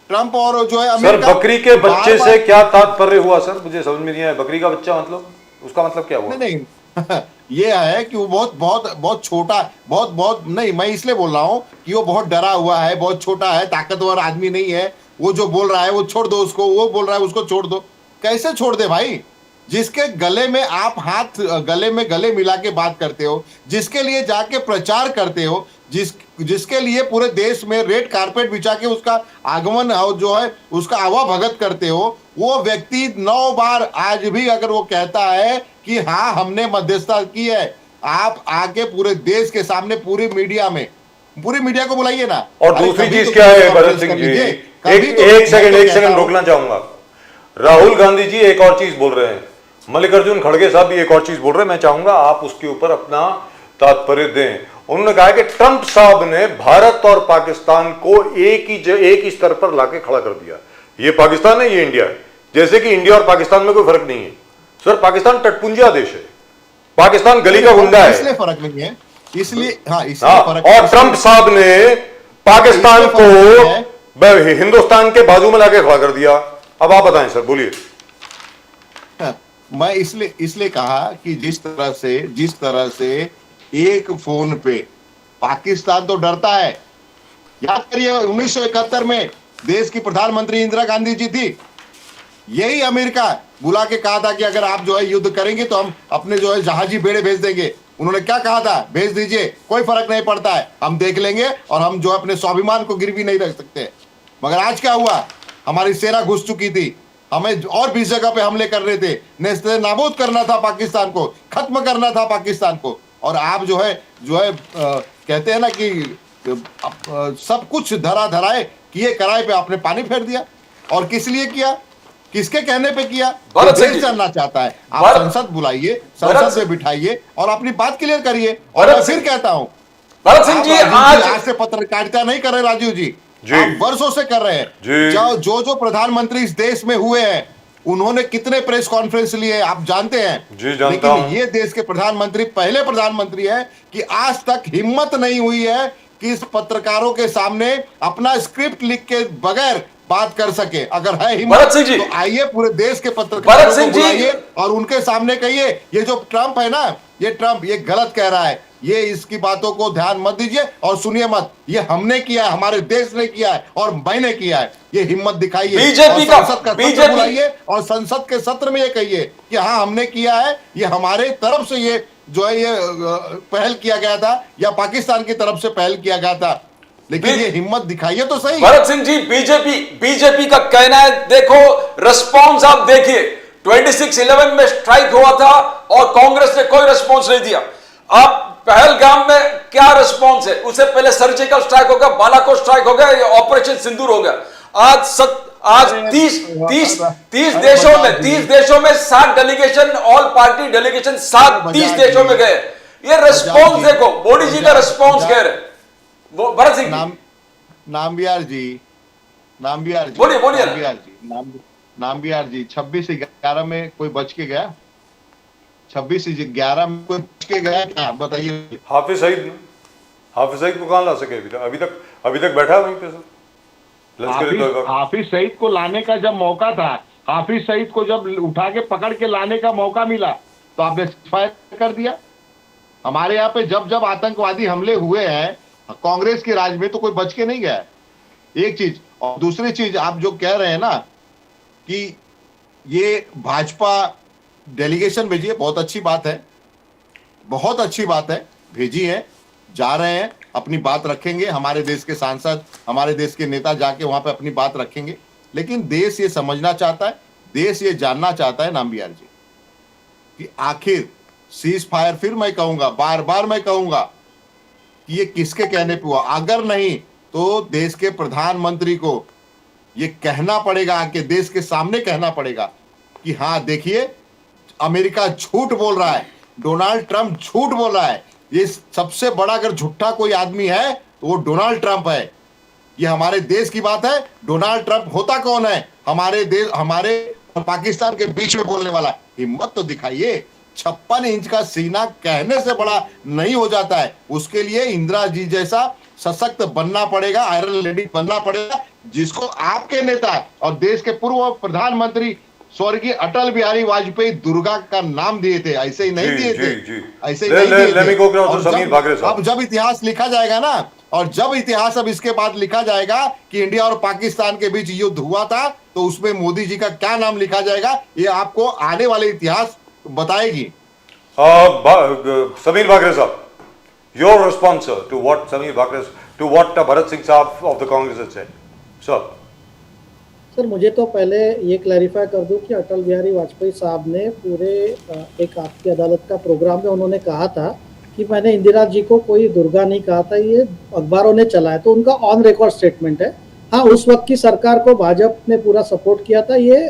ट्रंप और जो है सर अमेरिका बकरी के बच्चे बार-बार- से क्या तात्पर्य हुआ सर? मुझे समझ में नहीं आया। बकरी का बच्चा मतलब उसका मतलब क्या हुआ? नहीं नहीं ये है कि वो बहुत बहुत बहुत छोटा, बहुत बहुत नहीं, मैं इसलिए बोल रहा हूँ कि वो बहुत डरा हुआ है, बहुत छोटा है, ताकतवर आदमी नहीं है। वो जो बोल रहा है वो छोड़ दो उसको, वो बोल रहा है उसको छोड़ दो। कैसे छोड़ दे भाई? जिसके गले में आप हाथ गले में गले मिला के बात करते हो, जिसके लिए जाके प्रचार करते हो, जिसके लिए पूरे देश में रेड कारपेट बिछा के उसका आगमन जो है उसका आवाभगत करते हो, वो व्यक्ति 9 बार आज भी अगर वो कहता है कि हाँ हमने मध्यस्थता की है, आप आके पूरे देश के सामने पूरी मीडिया को बुलाइए ना। और अरे दूसरी कभी चीज तो क्या है प्रेस भरत कॉन्फ्रेंस सिंह कर जी, लीजिए, एक कभी तो एक मैं सेकंड तो एक कहता सेकंड हूं- रोकना चाहूंगा। राहुल गांधी जी एक और चीज बोल रहे हैं, मल्लिकार्जुन खड़गे साहब भी एक और चीज बोल रहे हैं, मैं चाहूंगा आप उसके ऊपर अपना तात्पर्य दें। उन्होंने कहा कि ट्रंप साहब ने भारत और पाकिस्तान को एक ही स्तर पर लाके खड़ा कर दिया। ये पाकिस्तान है, ये इंडिया है, जैसे कि इंडिया और पाकिस्तान में कोई फर्क नहीं है। सर पाकिस्तान तटपुंजा देश है, पाकिस्तान गली का गुंडा है। इसलिए फर्क नहीं है, इसलिए हाँ इसलिए हाँ, फर्क और ट्रंप साहब ने पाकिस्तान इसमें फर्क को हिंदुस्तान के बाजू में लाके खड़ा कर दिया। अब आप बताएं सर, बोलिए। हाँ, मैं इसलिए कहा कि जिस तरह से एक फोन पे पाकिस्तान तो डरता है। याद करिए 1971 में देश की प्रधानमंत्री इंदिरा गांधी जी थी, यही अमेरिका बुला के कहा था कि अगर आप जो है युद्ध करेंगे तो हम अपने जो है जहाजी बेड़े भेज देंगे। उन्होंने क्या कहा था? भेज दीजिए, कोई फर्क नहीं पड़ता है, हम देख लेंगे और हम जो है अपने स्वाभिमान को गिरवी नहीं रख सकते। मगर आज क्या हुआ? हमारी सेना घुस चुकी थी, हमें और 20 जगह पे हमले कर रहे थे, नेस्ते नाबूद करना था पाकिस्तान को, खत्म करना था पाकिस्तान को। और आप जो है कहते हैं ना कि सब कुछ धरा धराए किए कराए पे आपने पानी फेर दिया। और किस लिए किया? किसके कहने पे किया? भरत सिंह देश जी। जानना चाहता है। आप भरत- संसद बुलाइए, भरत संसद सिंह- में बिठाइए और अपनी बात क्लियर करिए। और भरत मैं सिंह- फिर कहता हूं, भरत सिंह आप जी राजीव आज आज से पत्रकारिता नहीं कर रहे राजीव जी, जी। आप वर्षों से कर रहे हैं। जी। जो प्रधानमंत्री इस देश में हुए हैं उन्होंने कितने प्रेस कॉन्फ्रेंस लिए आप जानते हैं। जी, जानता लेकिन हूं। ये देश के प्रधानमंत्री पहले प्रधानमंत्री है कि आज तक हिम्मत नहीं हुई है कि इस पत्रकारों के सामने अपना स्क्रिप्ट लिख के बगैर बात कर सके। अगर है हिम्मत भरत सिंह जी। तो आइए पूरे देश के भरत पत्रकारों सिंह को जी। बुलाइए और उनके सामने कहिए ये जो ट्रंप है ना, ये ट्रंप ये गलत कह रहा है, ये इसकी बातों को ध्यान मत दीजिए और सुनिए मत। ये हमने किया है, हमारे देश ने किया है और मैंने किया है। ये हिम्मत दिखाइए। बीजेपी और का- संसद का सत्र बीजेपी बुलाइए और संसद के सत्र में ये कहिए कि हाँ हमने किया है, ये हमारे तरफ से ये जो है ये पहल किया गया था या पाकिस्तान की तरफ से पहल किया गया था। लेकिन बी- ये हिम्मत दिखाइए तो सही। भरत सिंह जी, बीजेपी का कहना है, देखो रिस्पॉन्स आप देखिए, 26/11 में स्ट्राइक हुआ था और कांग्रेस ने कोई रिस्पॉन्स नहीं दिया। अब पहलगाम में क्या रिस्पॉन्स है? उससे पहले सर्जिकल स्ट्राइक हो गया, बालाकोट स्ट्राइक हो गया, ऑपरेशन सिंदूर हो गया। आज 30 देशों में 7 डेलीगेशन, ऑल पार्टी डेलीगेशन 30 देशों में गए। ये रिस्पॉन्स देखो, मोदी जी का रिस्पॉन्स कह रहे हैं। भरत सिंह जी, नामबियार जी बोलिए, बोलिए ना। नामबियार जी 26/11 में कोई बच के गया? 26/11 में कोई बच के गया क्या? बताइए। हाफिज सईद को कहां ला सके? अभी तक बैठा है वहीं पे सर। लश्कर तोयबा। हाफिज सईद को लाने का जब मौका था, हाफिज सईद को जब उठा के पकड़ के लाने का मौका मिला तो आपने फायर कर दिया। हमारे यहाँ पे जब जब आतंकवादी हमले हुए हैं कांग्रेस के राज में तो कोई बच के नहीं गया। एक चीज। और दूसरी चीज, आप जो कह रहे हैं ना कि ये भाजपा डेलीगेशन भेजी है, बहुत अच्छी बात है, बहुत अच्छी बात है, भेजी है, जा रहे हैं, अपनी बात रखेंगे। हमारे देश के सांसद, हमारे देश के नेता जाके वहां पे अपनी बात रखेंगे। लेकिन देश ये समझना चाहता है, देश ये जानना चाहता है नामबियार जी कि आखिर सीज फायर, फिर मैं कहूंगा, बार बार मैं कहूंगा कि ये किसके कहने पे हुआ। अगर नहीं तो देश के प्रधानमंत्री को ये कहना पड़ेगा, कि देश के सामने कहना पड़ेगा कि हाँ देखिए अमेरिका झूठ बोल रहा है, डोनाल्ड ट्रंप झूठ बोल रहा है। ये सबसे बड़ा अगर झूठा कोई आदमी है तो वो डोनाल्ड ट्रंप है। ये हमारे देश की बात है। डोनाल्ड ट्रंप होता कौन है? हमारे देश, हमारे पाकिस्तान के बीच में बोलने वाला। हिम्मत तो दिखाइए। 56 इंच का सीना कहने से बड़ा नहीं हो जाता है। उसके लिए इंदिरा जी जैसा सशक्त बनना पड़ेगा, आयरन लेडी बनना पड़ेगा, जिसको आपके नेता और देश के पूर्व प्रधानमंत्री स्वर्गीय अटल बिहारी वाजपेयी दुर्गा का नाम दिए थे, ऐसे ही नहीं दिए थे, ऐसे ही नहीं दिए थे। और समीर भाकरे साहब, अब जब इतिहास लिखा जाएगा ना, और जब इतिहास अब इसके बाद लिखा जाएगा कि इंडिया और पाकिस्तान के बीच युद्ध हुआ था, तो उसमें मोदी जी का क्या नाम लिखा जाएगा, ये आपको आने वाले इतिहास बताएगी। समीर भाकरे साहब, your response, sir, to what Samir Bhakre, to what Bharat Singh Saab of the Congress has said, sir. Sir मुझे तो पहले ये क्लैरिफाई कर दूं कि अटल बिहारी वाजपेयी साहब ने पूरे एक आपकी अदालत का प्रोग्राम में उन्होंने कहा था कि मैंने इंदिरा जी को कोई दुर्गा नहीं कहा था, ये अखबारों ने चलाया, तो उनका ऑन रिकॉर्ड स्टेटमेंट है। हाँ, उस वक्त की सरकार को भाजपा ने पूरा सपोर्ट किया था, ये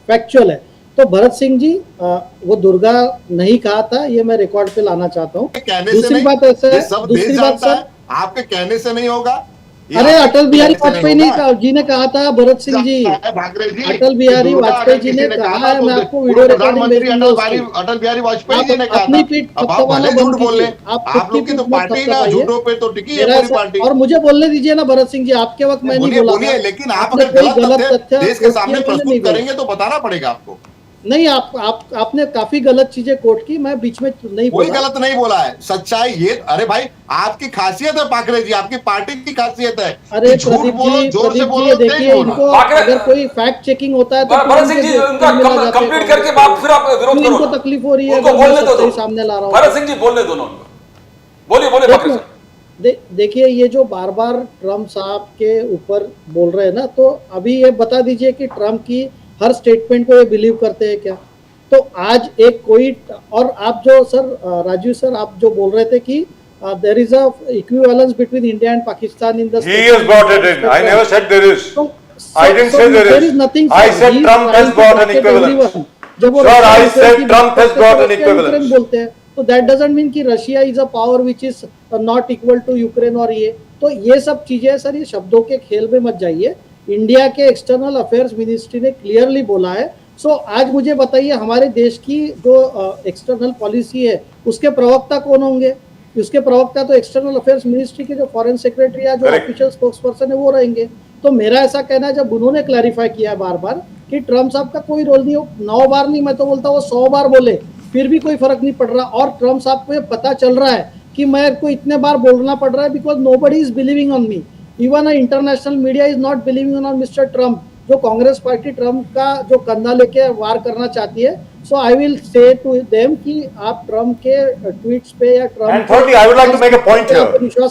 फैक्चुअल है। तो भरत सिंह जी वो दुर्गा नहीं कहा था, ये मैं रिकॉर्ड पे लाना चाहता हूँ। दूसरी बात ऐसा है, दूसरी बात सर, आपके कहने से नहीं होगा। अरे अटल बिहारी वाजपेयी जी ने कहा था, भरत सिंह जी, अटल बिहारी वाजपेयी जी ने कहा है, मैं आपको वीडियो रिकॉर्डिंग अटल बिहारी वाजपेयी जी ने कहा अपनी पीठ थपथपाना बंद कीजिए। आप लोग की तो पार्टी ना झूठों पे तो टिकी है पूरी पार्टी। और मुझे बोलने दीजिए ना भरत सिंह जी, आपके वक्त मैं नहीं बोला, लेकिन आप अगर गलत तथ्य देश के सामने प्रस्तुत करेंगे तो बताना पड़ेगा आपको। नहीं, आपने काफी गलत चीजें कोट की, मैं बीच में नहीं कोई गलत नहीं बोला है, सच्चाई ये। अरे भाई, आपकी खासियत है पाकरे जी, आपकी पार्टी की खासियत है। अरे प्रदीप जी देखिए, इनको अगर कोई फैक्ट चेकिंग होता है तो भरत सिंह जी उनका कंप्लीट करके बाद फिर आप विरोध करो। इनको तकलीफ हो रही है, उनको बोलने दो, सामने ला रहा हूं। भरत सिंह जी बोलने दो ना, बोलिए। देखिए, ये जो बार बार ट्रम्प साहब के ऊपर बोल रहे हैं ना, तो अभी ये बता दीजिए कि ट्रम्प की हर स्टेटमेंट को ये बिलीव करते हैं क्या? तो आज एक कोई, और आप जो सर राजीव सर आप जो बोल रहे थे कि there is a equivalence between India and Pakistan in the He has brought it in. I never said there is. I didn't say there is. nothing, I said Trump has brought an equivalence. Sir, I said Trump has brought an equivalence. बोलते हैं, तो that doesn't mean कि Russia is a power which is not equal to Ukraine. और ये तो ये सब चीजें सर, ये शब्दों के खेल में मत जाइए। इंडिया के एक्सटर्नल अफेयर्स मिनिस्ट्री ने क्लियरली बोला है। सो आज मुझे बताइए, हमारे देश की जो एक्सटर्नल पॉलिसी है उसके प्रवक्ता कौन होंगे? उसके प्रवक्ता तो एक्सटर्नल अफेयर्स मिनिस्ट्री के जो फॉरेन सेक्रेटरी या जो ऑफिशियल स्पोक्सपर्सन है वो रहेंगे। तो मेरा ऐसा कहना है, जब उन्होंने क्लैरिफाई किया बार बार कि ट्रम्प साहब का कोई रोल नहीं हो, 9 बार नहीं, मैं तो बोलता हूँ 100 बार बोले फिर भी कोई फर्क नहीं पड़ रहा। और ट्रम्प साहब को ये पता चल रहा है कि मेरे को इतने बार बोलना पड़ रहा है because nobody is believing on me, even international media is not believing on mister Trump. जो कांग्रेस पार्टी ट्रम्प का जो कंधा लेके वार करना चाहती है, so I will say to them कि आप ट्रम्प के ट्वीट्स पे या Trump. And thirdly, I would like to make a point here.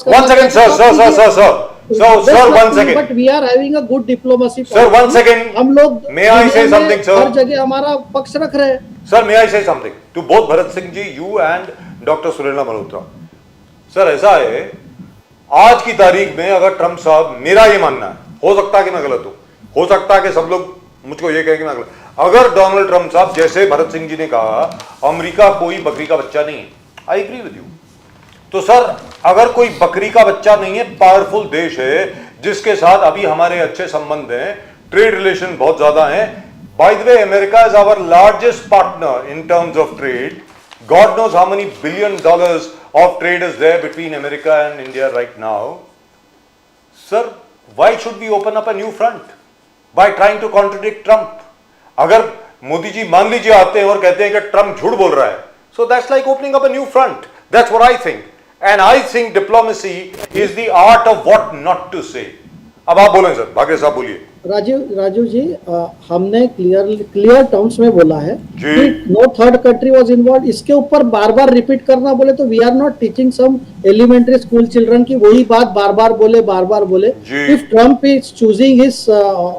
One second, sir. So, sir, one second. But we are having a good diplomacy. Sir, one second. हम लोग May I say something, sir? हर जगह हमारा पक्ष रख रहे हैं। Sir, may I say something to both Bharat Singh ji, you and Dr. Surendra Malhotra? Sir, ऐसा है, आज की तारीख में अगर ट्रम्प साहब, मेरा ये मानना है, हो सकता है कि मैं गलत हूं, हो सकता है कि सब लोग मुझको ये कहें कि मैं गलत, अगर डोनाल्ड ट्रम्प साहब जैसे भरत सिंह जी ने कहा अमेरिका कोई बकरी का बच्चा नहीं है, आई एग्री विद यू। तो सर, अगर कोई बकरी का बच्चा नहीं है, पावरफुल देश है जिसके साथ अभी हमारे अच्छे संबंध हैं, ट्रेड रिलेशन बहुत ज्यादा हैं। By the way, America is our largest partner in terms of trade. God knows how many billion dollars of trade is there between America and India right now. Sir, why should we open up a new front by trying to contradict Trump? अगर मोदी जी मान लीजिए आते हैं और कहते हैं कि Trump झूठ बोल रहा है, so that's like opening up a new front. That's what I think. And I think diplomacy is the art of what not to say. अब आप बोलें सर, भागरे साहब बोलिए। राजू जी, हमने क्लियर टर्म्स में बोला है कि no third country was involve. इसके ऊपर बार बार रिपीट करना बोले तो we are not teaching some elementary school children की वही बात बार बार बोले। If Trump is choosing his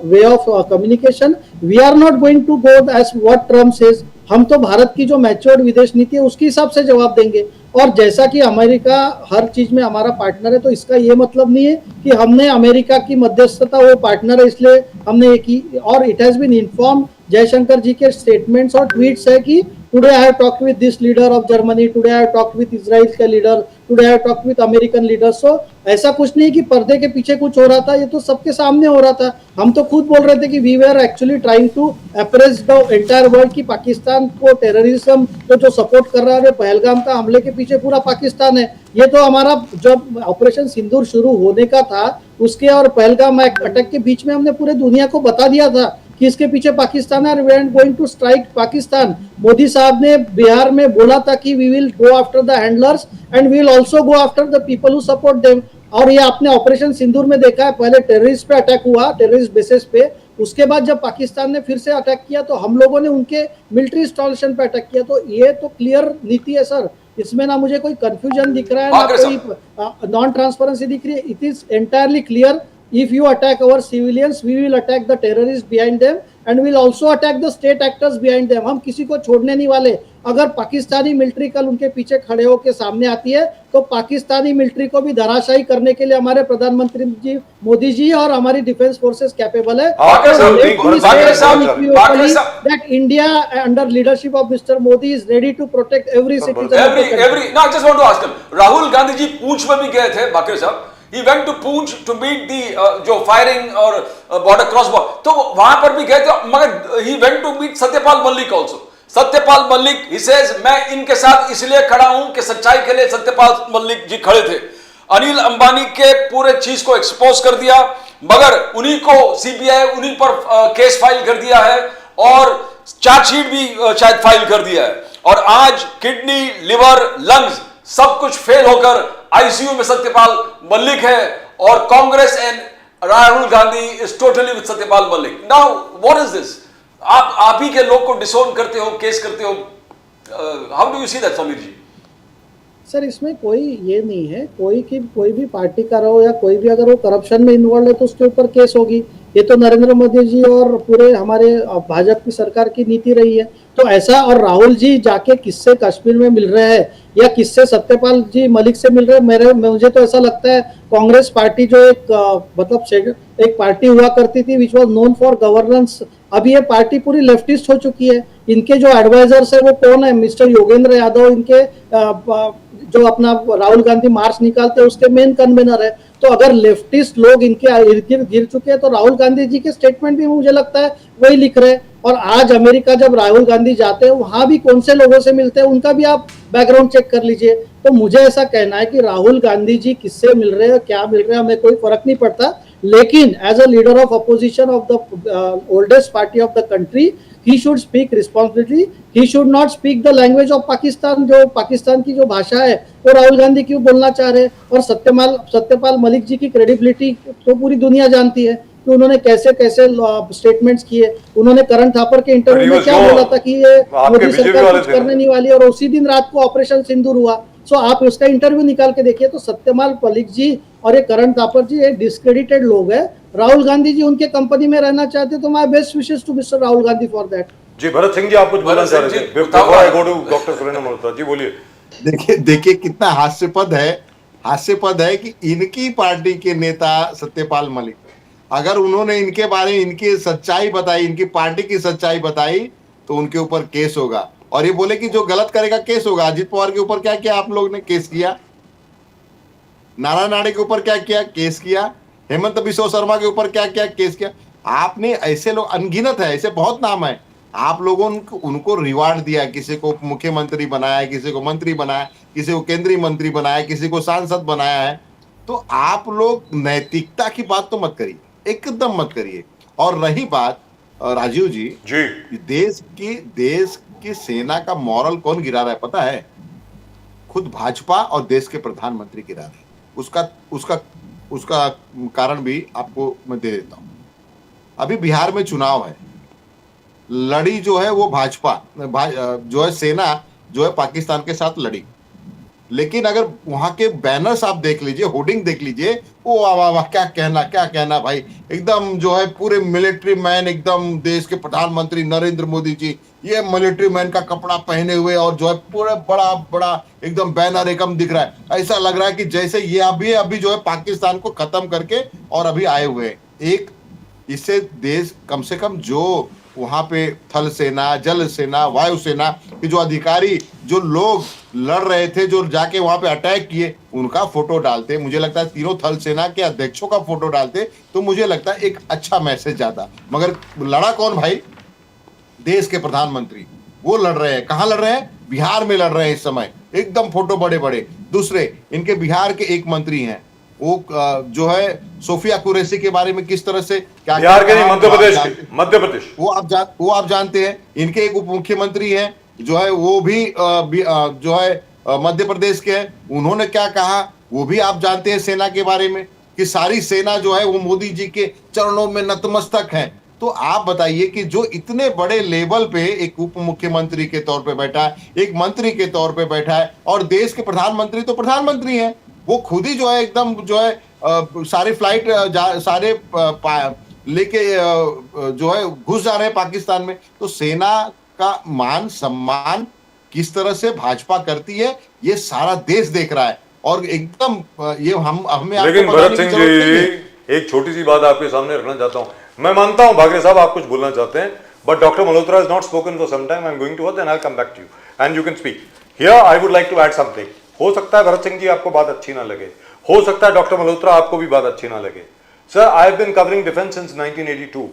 way of communication, we are not going to go as what Trump says. हम तो भारत की जो मैच्योर्ड विदेश नीति है उसके हिसाब से जवाब देंगे। और जैसा कि अमेरिका हर चीज में हमारा पार्टनर है, तो इसका ये मतलब नहीं है कि हमने अमेरिका की मध्यस्थता, वो पार्टनर है इसलिए हमने ये की। और it has been inform, Jaishankar ji के स्टेटमेंट्स और ट्वीट्स है कि today I have talked with this leader of Germany, today I have talked with Israel के leader, today I have talked with American leader. So ऐसा कुछ नहीं कि पर्दे के पीछे कुछ हो रहा था, ये तो सबके सामने हो रहा था। हम तो खुद बोल रहे थे कि we were actually trying to apprise the entire world कि पाकिस्तान को टेररिज्म को जो सपोर्ट कर रहा है, पहलगाम का हमले के पीछे पूरा पाकिस्तान है। ये तो हमारा जब ऑपरेशन सिंदूर शुरू होने का था उसके और पहलगाम अटैक के बीच में हमने पूरे दुनिया को बता दिया था कि इसके पीछे पाकिस्तान है, we are going to strike Pakistan. Modi साहब ने बिहार में बोला था कि we will go after the handlers and we will also go after the people who support them. और ये आपने ऑपरेशन सिंदूर में देखा है, पहले टेररिस्ट पे अटैक हुआ, टेररिस्ट बेसिस पे, उसके बाद जब पाकिस्तान ने फिर से अटैक किया तो हम लोगों ने उनके मिलिट्री इंस्टॉलेशन पे अटैक किया। तो ये तो क्लियर नीति है सर, इसमें ना मुझे कोई कंफ्यूजन दिख रहा है ना कोई नॉन ट्रांसपेरेंसी दिख रही है। It is entirely clear, if you attack our civilians we will attack the terrorists behind them and we'll also attack the state actors behind them। हम किसी को छोड़ने नहीं वाले। अगर पाकिस्तानी मिलिट्री कल उनके पीछे खड़े होकर सामने आती है तो पाकिस्तानी मिलिट्री को भी धराशायी करने के लिए हमारे प्रधानमंत्री जी मोदी जी और हमारी डिफेंस फोर्सेस कैपेबल है। that India under leadership of Mr. Modi is ready to protect every citizen of the country। No, I just want to ask him, Rahul Gandhi ji पूंछ में भी गए थे बाकी साहब, he went to Poonch to meet the जो firing और border cross border, तो वहां पर भी गए थे, मगर he went to meet Satyapal Malik also। Satyapal Malik he says मैं इनके साथ इसलिए खड़ा हूं कि सच्चाई के लिए सत्यपाल मलिक जी खड़े थे। अनिल अंबानी के पूरे चीज को एक्सपोज कर दिया, मगर उन्हीं को सीबीआई उन्हीं पर केस फाइल कर दिया है और चार्जशीट भी शायद फाइल कर दिया है। और आज किडनी, लिवर, लंग्स सब कुछ फेल होकर आईसीयू में सत्यपाल मलिक है और Congress and Rahul Gandhi is totally with Satyapal Malik. Now what is this? आप ही के लोग को डिसोन करते हो, केस करते हो, how do you see that Sameer ji? Sir इसमें कोई ये नहीं है, कोई भी पार्टी का रहो या कोई भी अगर वो करप्शन में इन्वॉल्व है तो उसके ऊपर केस होगी। ये तो नरेंद्र मोदी जी और पूरे हमारे भाजपा की सरकार की नीति रही है। तो ऐसा, और राहुल जी जाके किससे कश्मीर में मिल रहे हैं या किससे सत्यपाल जी मलिक से मिल रहे हैं, मुझे तो ऐसा लगता है कांग्रेस पार्टी जो मतलब एक पार्टी हुआ करती थी which was known for governance, अभी ये पार्टी पूरी लेफ्टिस्ट हो चुकी है। इनके जो एडवाइजर्स है वो कौन है? मिस्टर योगेंद्र यादव इनके जो अपना राहुल गांधी मार्च निकालते हैं उसके मेन कन्वेनर है। तो अगर लेफ्टिस्ट लोग इनके इर्द गिर्द गिर चुके हैं तो राहुल गांधी जी के स्टेटमेंट भी मुझे लगता है वही लिख रहे हैं। और आज अमेरिका जब राहुल गांधी जाते हैं वहां भी कौन से लोगों से मिलते हैं उनका भी आप बैकग्राउंड चेक कर लीजिए। तो मुझे ऐसा कहना है कि राहुल गांधी जी किससे मिल रहे हैं, क्या मिल रहे हैं, हमें कोई फर्क नहीं पड़ता, लेकिन as a leader of opposition of the oldest party of the country he should speak responsibly, he should not speak the language of Pakistan। जो पाकिस्तान की जो भाषा है वो राहुल गांधी क्यों बोलना चाह रहे हैं? और सत्यपाल मलिक जी की क्रेडिबिलिटी तो पूरी दुनिया जानती है कि उन्होंने कैसे कैसे स्टेटमेंट्स किए। उन्होंने करण थापर के इंटरव्यू में क्या बोला था कि ये मोदी सरकार कुछ करने नहीं वाली, और उसी दिन रात को ऑपरेशन सिंदूर हुआ। सो आप उसका इंटरव्यू निकाल के देखिए। तो सत्यपाल मलिक जी और ये करण थापर जी एक डिस्क्रेडिटेड लोग है। राहुल गांधी जी उनके कंपनी में रहना चाहते तो my best wishes to mister Rahul Gandhi for that. जी भरत सिंह जी आप कुछ बोलना चाह रहे थे before I go to doctor Surendra Malhotra ji, बोलिए। देखिए कितना हास्यपद है कि इनकी पार्टी के नेता सत्यपाल मलिक, अगर उन्होंने इनके बारे में इनकी सच्चाई बताई, इनकी पार्टी की सच्चाई बताई तो उनके ऊपर केस होगा। और ये बोले कि जो गलत करेगा केस होगा। अजित पवार के ऊपर क्या किया आप लोग ने? केस किया। नारायण राणे के ऊपर क्या किया? केस किया। हेमंत बिश्व शर्मा के ऊपर क्या किया? केस किया। आपने ऐसे लोग अनगिनत है, ऐसे बहुत नाम है, आप लोगों उनको रिवार्ड दिया, किसी को मुख्यमंत्री बनाया, किसी को मंत्री बनाया, किसी को केंद्रीय मंत्री बनाया, किसी को सांसद बनाया है। तो आप लोग नैतिकता की बात तो मत करिए, एकदम मत करिए। और रही बात राजीव जी, देश की सेना का मॉरल कौन गिरा रहा है पता है? खुद भाजपा और देश के प्रधानमंत्री गिरा रहे हैं। उसका कारण भी आपको मैं दे देता हूं। अभी बिहार में चुनाव है, लड़ी जो है वो भाजपा जो है सेना जो है पाकिस्तान के साथ लड़ी, लेकिन अगर वहां के बैनर्स आप देख लीजिए, होर्डिंग देख लीजिए, वो वाह वाह क्या कहना भाई, एकदम जो है पूरे मिलिट्री मैन, एकदम देश के प्रधानमंत्री नरेंद्र मोदी जी ये मिलिट्री मैन का कपड़ा पहने हुए और जो है पूरे बड़ा बड़ा एकदम बैनर एकदम दिख रहा है। ऐसा लग रहा है कि जैसे ये अभी जो है पाकिस्तान को खत्म करके और अभी आए हुए हैं। एक इससे देश कम से कम जो वहां पे थल सेना, जल सेना, वायु सेना के जो अधिकारी, जो लोग लड़ रहे थे, जो जाके वहां पे अटैक किए, उनका फोटो डालते, मुझे लगता है तीनों थल सेना के अध्यक्षों का फोटो डालते तो मुझे लगता है एक अच्छा मैसेज जाता। मगर लड़ा कौन भाई? देश के प्रधानमंत्री, वो लड़ रहे हैं। कहाँ लड़ रहे हैं? बिहार में लड़ रहे हैं इस समय, एकदम फोटो बड़े बड़े। दूसरे इनके बिहार के एक मंत्री हैं, वो जो है सोफिया कुरैशी के बारे में किस तरह से क्या बिहार के नहीं, कहा, मध्य प्रदेश आप के, जानते- मध्य प्रदेश। वो आप जानते हैं। इनके एक उप मुख्यमंत्री हैं जो है, वो भी जो है मध्य प्रदेश के हैं। उन्होंने क्या कहा वो भी आप जानते हैं सेना के बारे में, कि सारी सेना जो है वो मोदी जी के चरणों में नतमस्तक है। तो आप बताइए कि जो इतने बड़े लेवल पे एक उप मुख्यमंत्री के तौर पे बैठा है, एक मंत्री के तौर पे बैठा है, और देश के प्रधानमंत्री तो प्रधानमंत्री हैं, वो खुद ही जो है एकदम जो है सारे फ्लाइट सारे लेके जो है घुस जा रहे हैं पाकिस्तान में। तो सेना का मान सम्मान किस तरह से भाजपा करती है, ये सारा देश देख रहा है। और एकदम ये हमें आपको लेकिन बताने भरत की सिंह जरूरत नहीं है। जी, एक छोटी सी बात आपके सामने रखना चाहता हूं। मैं मानता हूं भागरे साहब आप कुछ बोलना चाहते हैं, but doctor Malhotra is not spoken for some time. I am going to then I will come back to you and you can speak here. I would like to add something. हो सकता है भरत सिंह जी आपको बात अच्छी ना लगे, हो सकता है डॉक्टर मल्होत्रा आपको भी बात अच्छी ना लगे। Sir, I have been covering defence since 1982।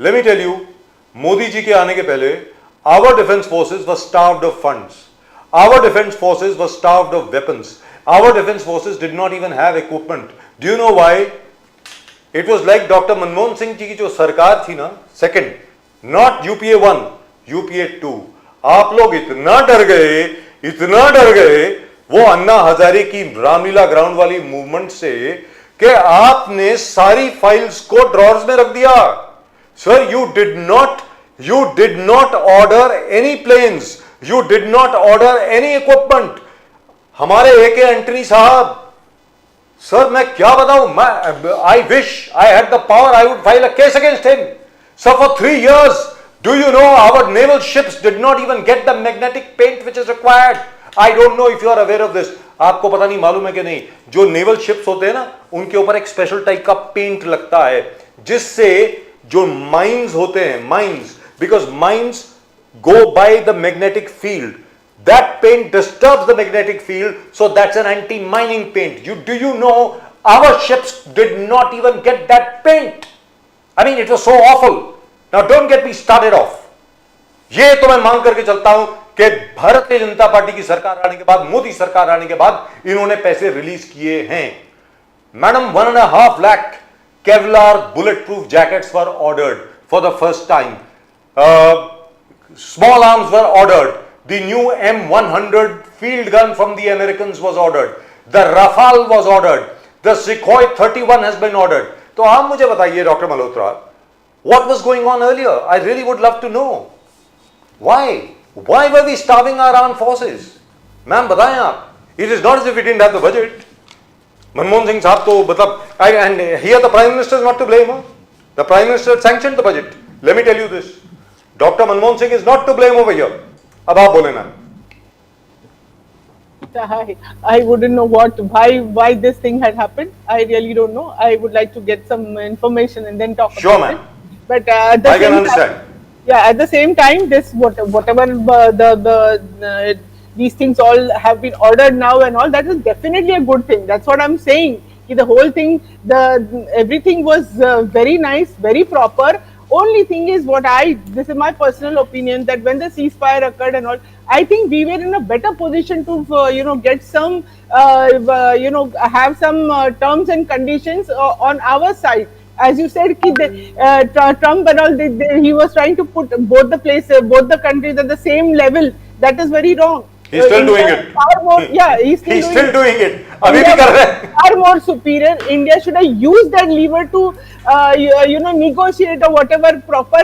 Let me tell you, Modi ji के आने के पहले our defence forces were starved of funds. Our defense forces were starved of weapons. Our defense forces did not even have equipment. Do you know why? It was like Dr. Manmohan Singh ji की जो सरकार थी ना, second, not UPA 1, UPA 2, आप लोग इतना डर गए वो अन्ना हजारे की रामलीला ग्राउंड वाली मूवमेंट से कि आपने सारी फाइल्स को ड्रॉर्स में रख दिया। Sir, you did not order any planes, you did not order any equipment. हमारे एके एंटनी साहब, सर मैं क्या बताऊं, मैं I wish I had the power, I would file a case against him. Sir, for 3 years, do you know our naval ships did not even get the magnetic paint which is required? I don't know if you are aware of this. आपको पता नहीं, मालूम है कि नहीं, जो naval ships होते हैं ना, उनके ऊपर एक स्पेशल टाइप का पेंट लगता है, जिससे जो माइंस होते हैं, mines, because mines go by the magnetic field. That paint disturbs the magnetic field, so that's an anti-mining paint. Do you know our ships did not even get that paint? I mean, it was so awful. Now don't get me started off. ये तो मैं मांग करके चलता हूं कि भारतीय Janata party की सरकार आने के बाद, मोदी सरकार आने के बाद इन्होंने पैसे रिलीज किए हैं। Madam, 1.5 lakh Kevlar bulletproof jackets were ordered for the first time. Small arms were ordered. The new M100 field gun from the Americans was ordered. The Rafale was ordered. The Sukhoi 31 has been ordered. तो आप मुझे बताइए doctor Malhotra, what was going on earlier? I really would love to know. Why were we starving our armed forces? Ma'am बताएं आप. It is not as if we didn't have the budget. Manmohan Singh साहब तो मतलब, and here the Prime Minister is not to blame. The Prime Minister sanctioned the budget. Let me tell you this. Dr. Manmohan Singh is not to blame over here. अब आप बोले ma'am. I wouldn't know why this thing had happened. I really don't know. I would like to get some information and then talk Sure, about ma'am. it. But at the I can same understand. time, yeah, at the same time, this whatever these things all have been ordered now and all, that is definitely a good thing. That's what I'm saying. The whole thing, everything was very nice, very proper. Only thing is this is my personal opinion, that when the ceasefire occurred and all, I think we were in a better position to get some have some terms and conditions on our side. As you said, Trump and all, he was trying to put both the countries at the same level. That is very wrong. He's still doing it. Far more, yeah, he's still doing it. अभी भी India कर रहे was हैं. far more superior. India should have used that lever to negotiate or whatever proper,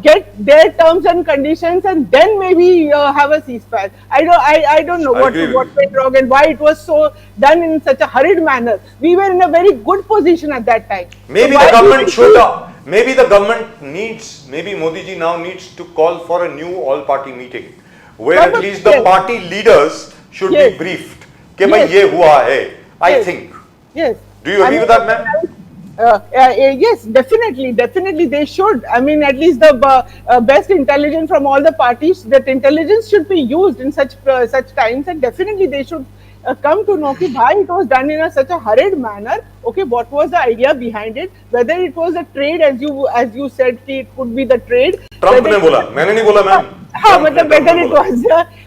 get their terms and conditions, and then maybe have a ceasefire. I don't know I what agree with what you. went wrong and why it was so done in such a hurried manner. We were in a very good position at that time. Maybe So why the government did should. we- Maybe the government needs. Maybe Modi ji now needs to call for a new all-party meeting, where at But least the yes. party leaders should Yes. be briefed. कि भाई Yes. ये हुआ है. I Yes. think. Yes. Do you agree with that, ma'am? Yes, definitely they should. I mean, at least the best intelligence from all the parties, that intelligence should be used in such times, and definitely they should come to know why it was done in such a hurried manner. Okay, what was the idea behind it? Whether it was a trade, as you said, it could be the trade. Trump whether ने it बोला, was- मैंने नहीं बोला ma'am. हाँ, मतलब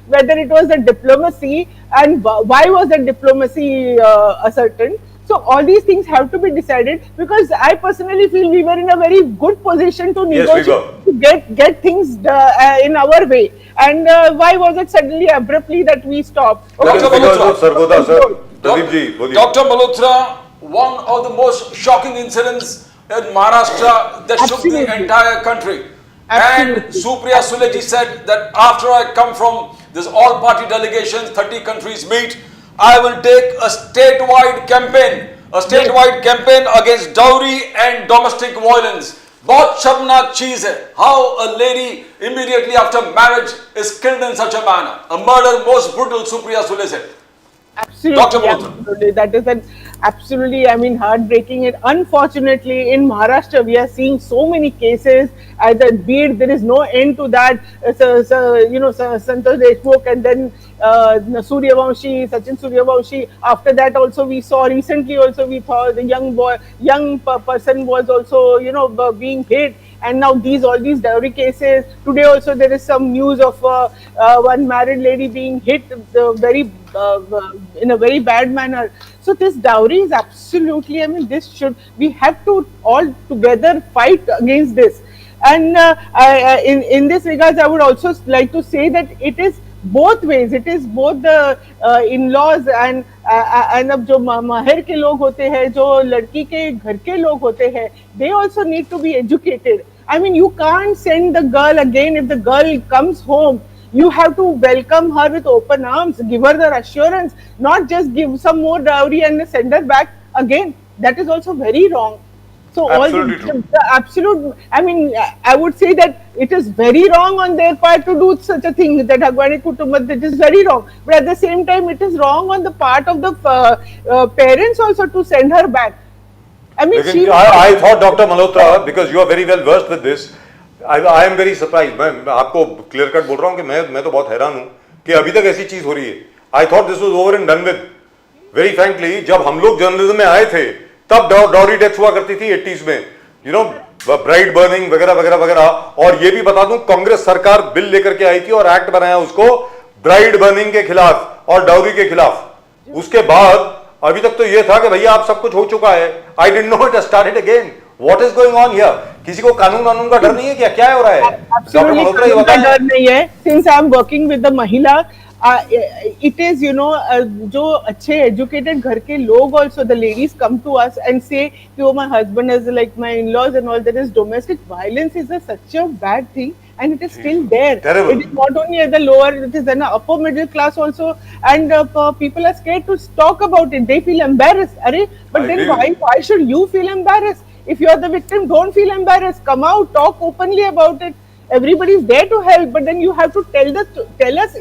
whether it was a diplomacy and why was that diplomacy ascertained. So all these things have to be decided, because I personally feel we were in a very good position to Yes, we negotiate, to get things in our way. And why was it suddenly abruptly that we stopped? That is Dr. because Malhotra. of Sargodha, sir. Pradeep ji, boliye. Dr. Malhotra, one of the most shocking incidents in Maharashtra that shook the Absolutely. entire country. Absolutely. And Supriya Sule ji said that after I come from this all-party delegation, 30 countries meet, I will take a statewide campaign against dowry and domestic violence. बहुत शर्मनाक चीज है how a lady immediately after marriage is killed in such a manner. A murder most brutal, Supriya Sule said. Absolutely, Dr. Malhotra. absolutely. That is an absolutely, I mean, heartbreaking. And unfortunately, in Maharashtra, we are seeing so many cases. Either be it, there is no end to that. Santosh Deshmukh, and then Suryavamshi, Sachin Suryavamshi. After that, also we saw recently. Also, we saw the young person was also being hit. And now all these dowry cases. Today also there is some news of one married lady being hit in a very bad manner. So this dowry is absolutely, I mean, we have to all together fight against this. And in this regards, I would also like to say that it is both ways. It is both the in-laws and अब जो माहिर के लोग होते हैं, जो लड़की के घर के लोग होते हैं, they also need to be educated. I mean, you can't send the girl again. If the girl comes home, you have to welcome her with open arms, give her the assurance, not just give some more dowry and send her back again. That is also very wrong. So Absolutely true. the absolute, I mean, I would say that it is very wrong on their part to do such a thing, that Hagwani Kutumbah, that is very wrong. But at the same time, it is wrong on the part of the parents also to send her back. I mean, लेकिन I thought Dr. Malhotra, because you are very well versed with this, I am very surprised. मैं आपको clear cut बोल रहा हूँ कि मैं तो बहुत हैरान हूँ कि अभी तक ऐसी चीज हो रही है. I thought this was over and done with. Very frankly, जब हम लोग जर्नलिज्म में आए थे, तब डॉरी डेथ हुआ करती थी 80s में, ब्राइड बर्निंग वगैरह वगैरह वगैरह. और ये भी बता दूं, कांग्रेस सरकार बिल लेकर के आई थी और एक्ट बनाया उसको ब्राइड बर्निंग के खिलाफ और डाउरी के खिलाफ. उसके बाद अभी तक तो ये था कि भैया आप सब कुछ हो चुका है. I didn't know it has started again. What is going on here? किसी को कानून का डर नहीं है? क्या हो रहा है? डॉक्टर मल्होत्रा ये बताएं. डर नहीं है. Since I am working with the महिला, it is, जो अच्छे educated घर के लोग also, the ladies come to us and say, oh, my husband is like my in-laws and all. There is domestic violence is such a bad thing, and it is still there. Terrible. It is not only at the lower, it is in the upper middle class also, and people are scared to talk about it. They feel embarrassed. But then why should you feel embarrassed? If you are the victim, don't feel embarrassed. Come out, talk openly about it. Everybody is there to help, but then you have to tell us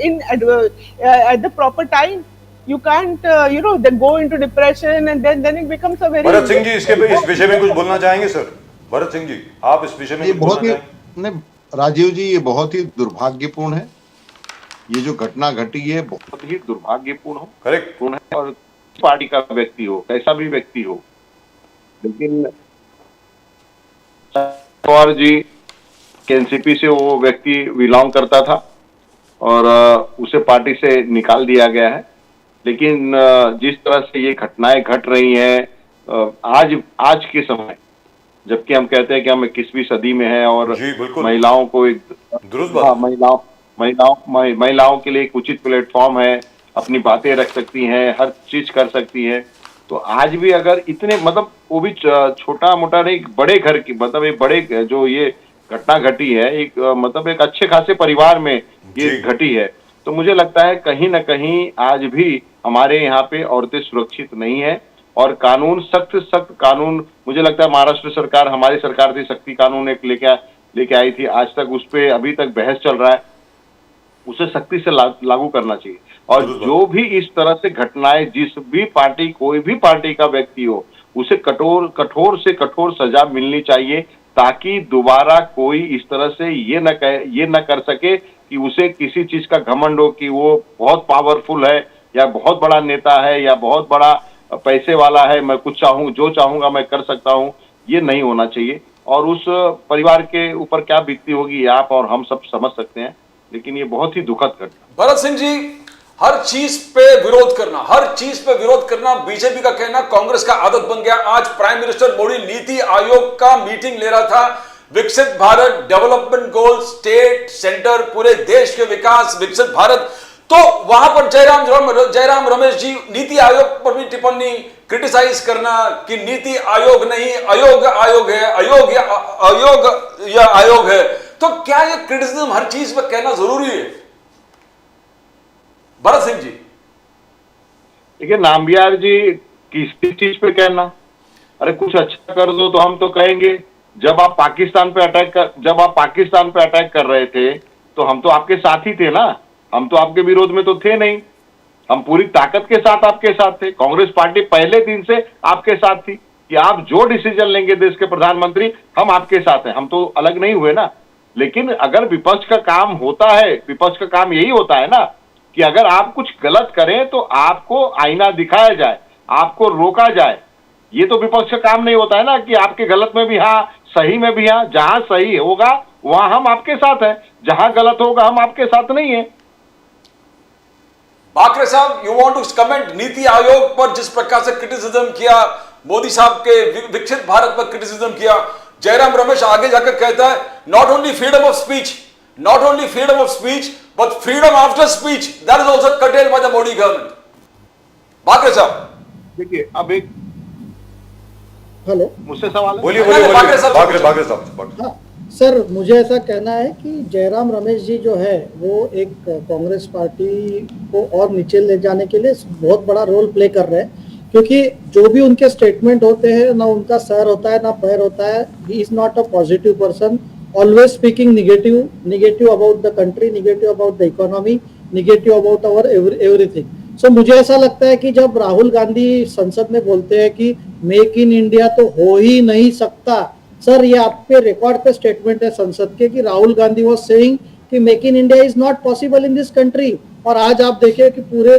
at the proper time. You can't, then go into depression, and then it becomes a very. Bharat Singh जी, इस विषय में कुछ बोलना चाहेंगे sir? Bharat Singh ji, आप इस विषय में कुछ बोलना चाहेंगे? राजीव जी, ये बहुत ही दुर्भाग्यपूर्ण है. ये जो घटना घटी है बहुत ही दुर्भाग्यपूर्ण हो. करेक्ट. और पार्टी का व्यक्ति हो, कैसा भी व्यक्ति हो, लेकिन पवार जी के एनसीपी से वो व्यक्ति बिलोंग करता था और उसे पार्टी से निकाल दिया गया है. लेकिन जिस तरह से ये घटनाएं घट रही हैं आज के समय, जबकि हम कहते हैं कि हम 21वीं सदी में हैं और महिलाओं को एक महिलाओं के लिए एक उचित प्लेटफॉर्म है, अपनी बातें रख सकती हैं, हर चीज कर सकती है. तो आज भी अगर इतने, मतलब वो भी छोटा मोटा नहीं, बड़े घर की, मतलब एक बड़े जो ये घटना घटी है, एक मतलब एक अच्छे खासे परिवार में ये घटी है, तो मुझे लगता है कहीं ना कहीं आज भी हमारे यहाँ पे औरतें सुरक्षित नहीं है. और कानून, सख्त कानून, मुझे लगता है महाराष्ट्र सरकार, हमारी सरकार थी, शक्ति कानून एक लेके आई थी, आज तक उस पर अभी तक बहस चल रहा है. उसे सख्ती से लागू करना चाहिए. और जो भी इस तरह से घटनाएं, जिस भी पार्टी, कोई भी पार्टी का व्यक्ति हो, उसे कठोर से कठोर सजा मिलनी चाहिए, ताकि दोबारा कोई इस तरह से ये न कर सके कि उसे किसी चीज का घमंड हो कि वो बहुत पावरफुल है या बहुत बड़ा नेता है या बहुत बड़ा पैसे वाला है, मैं कुछ जो चाहूंगा मैं कर सकता हूं. ये नहीं होना चाहिए. और उस परिवार के ऊपर क्या बीतती होगी आप और हम सब समझ सकते हैं. लेकिन ये बहुत ही दुखद घटना। भरत सिंह जी, हर चीज पे विरोध करना बीजेपी का कहना कांग्रेस का आदत बन गया। आज प्राइम मिनिस्टर मोदी नीति आयोग का मीटिंग ले रहा था। विकसित Bharat, development goal, state, centre, पूरे देश के विकास, विकसित भारत, तो वहां पर जयराम रमेश जी नीति आयोग पर भी टिप्पणी, क्रिटिसाइज करना कि नीति आयोग नहीं, आयोग है, आयोग है। तो क्या ये क्रिटिसिज्म हर चीज पर कहना जरूरी है भरत सिंह जी? देखिए नामबियार जी, किस चीज पे कहना? अरे कुछ अच्छा कर दो तो हम तो कहेंगे। जब आप पाकिस्तान पे अटैक कर रहे थे तो हम तो आपके साथ ही थे ना, हम तो आपके विरोध में तो थे नहीं, हम पूरी ताकत के साथ आपके साथ थे। कांग्रेस पार्टी पहले दिन से आपके साथ थी कि आप जो डिसीजन लेंगे देश के प्रधानमंत्री, हम आपके साथ हैं। हम तो अलग नहीं हुए ना। लेकिन अगर विपक्ष का काम होता है, विपक्ष का काम यही होता है ना कि अगर आप कुछ गलत करें तो आपको आईना दिखाया जाए, आपको रोका जाए। ये तो विपक्ष का काम नहीं होता है ना कि आपके गलत में भी हाँ, सही में भी हाँ। जहां सही होगा वहां हम आपके साथ हैं, जहां गलत होगा हम आपके साथ नहीं है। बाकरे साहब, you want to comment NITI Aayog पर जिस प्रकार से क्रिटिसिज्म किया, मोदी साहब के विकसित भारत पर क्रिटिसिज्म किया, जयराम रमेश आगे जाकर कहता है not only freedom of speech but freedom after speech that is also curtailed by the Modi government. Bakre साहब देखिए, अब एक हेलो, मुझसे सवाल है। बोलिए बाकरे साहब। हाँ सर, मुझे ऐसा कहना है कि जयराम रमेश जी जो है वो एक कांग्रेस पार्टी को और नीचे ले जाने के लिए बहुत बड़ा रोल प्ले कर रहे हैं, क्योंकि जो भी उनके स्टेटमेंट होते हैं, ना उनका सर होता है ना पैर होता है। He is not a positive person, always speaking negative about the country, negative about the economy, negative about our everything. So मुझे ऐसा लगता है कि जब राहुल गांधी संसद में बोलते हैं कि मेक इन इंडिया तो हो ही नहीं सकता, सर ये आपके रिकॉर्ड पे स्टेटमेंट है संसद के कि राहुल गांधी वाज सेइंग कि make in India is not possible in this country. और आज आप देखिए कि पूरे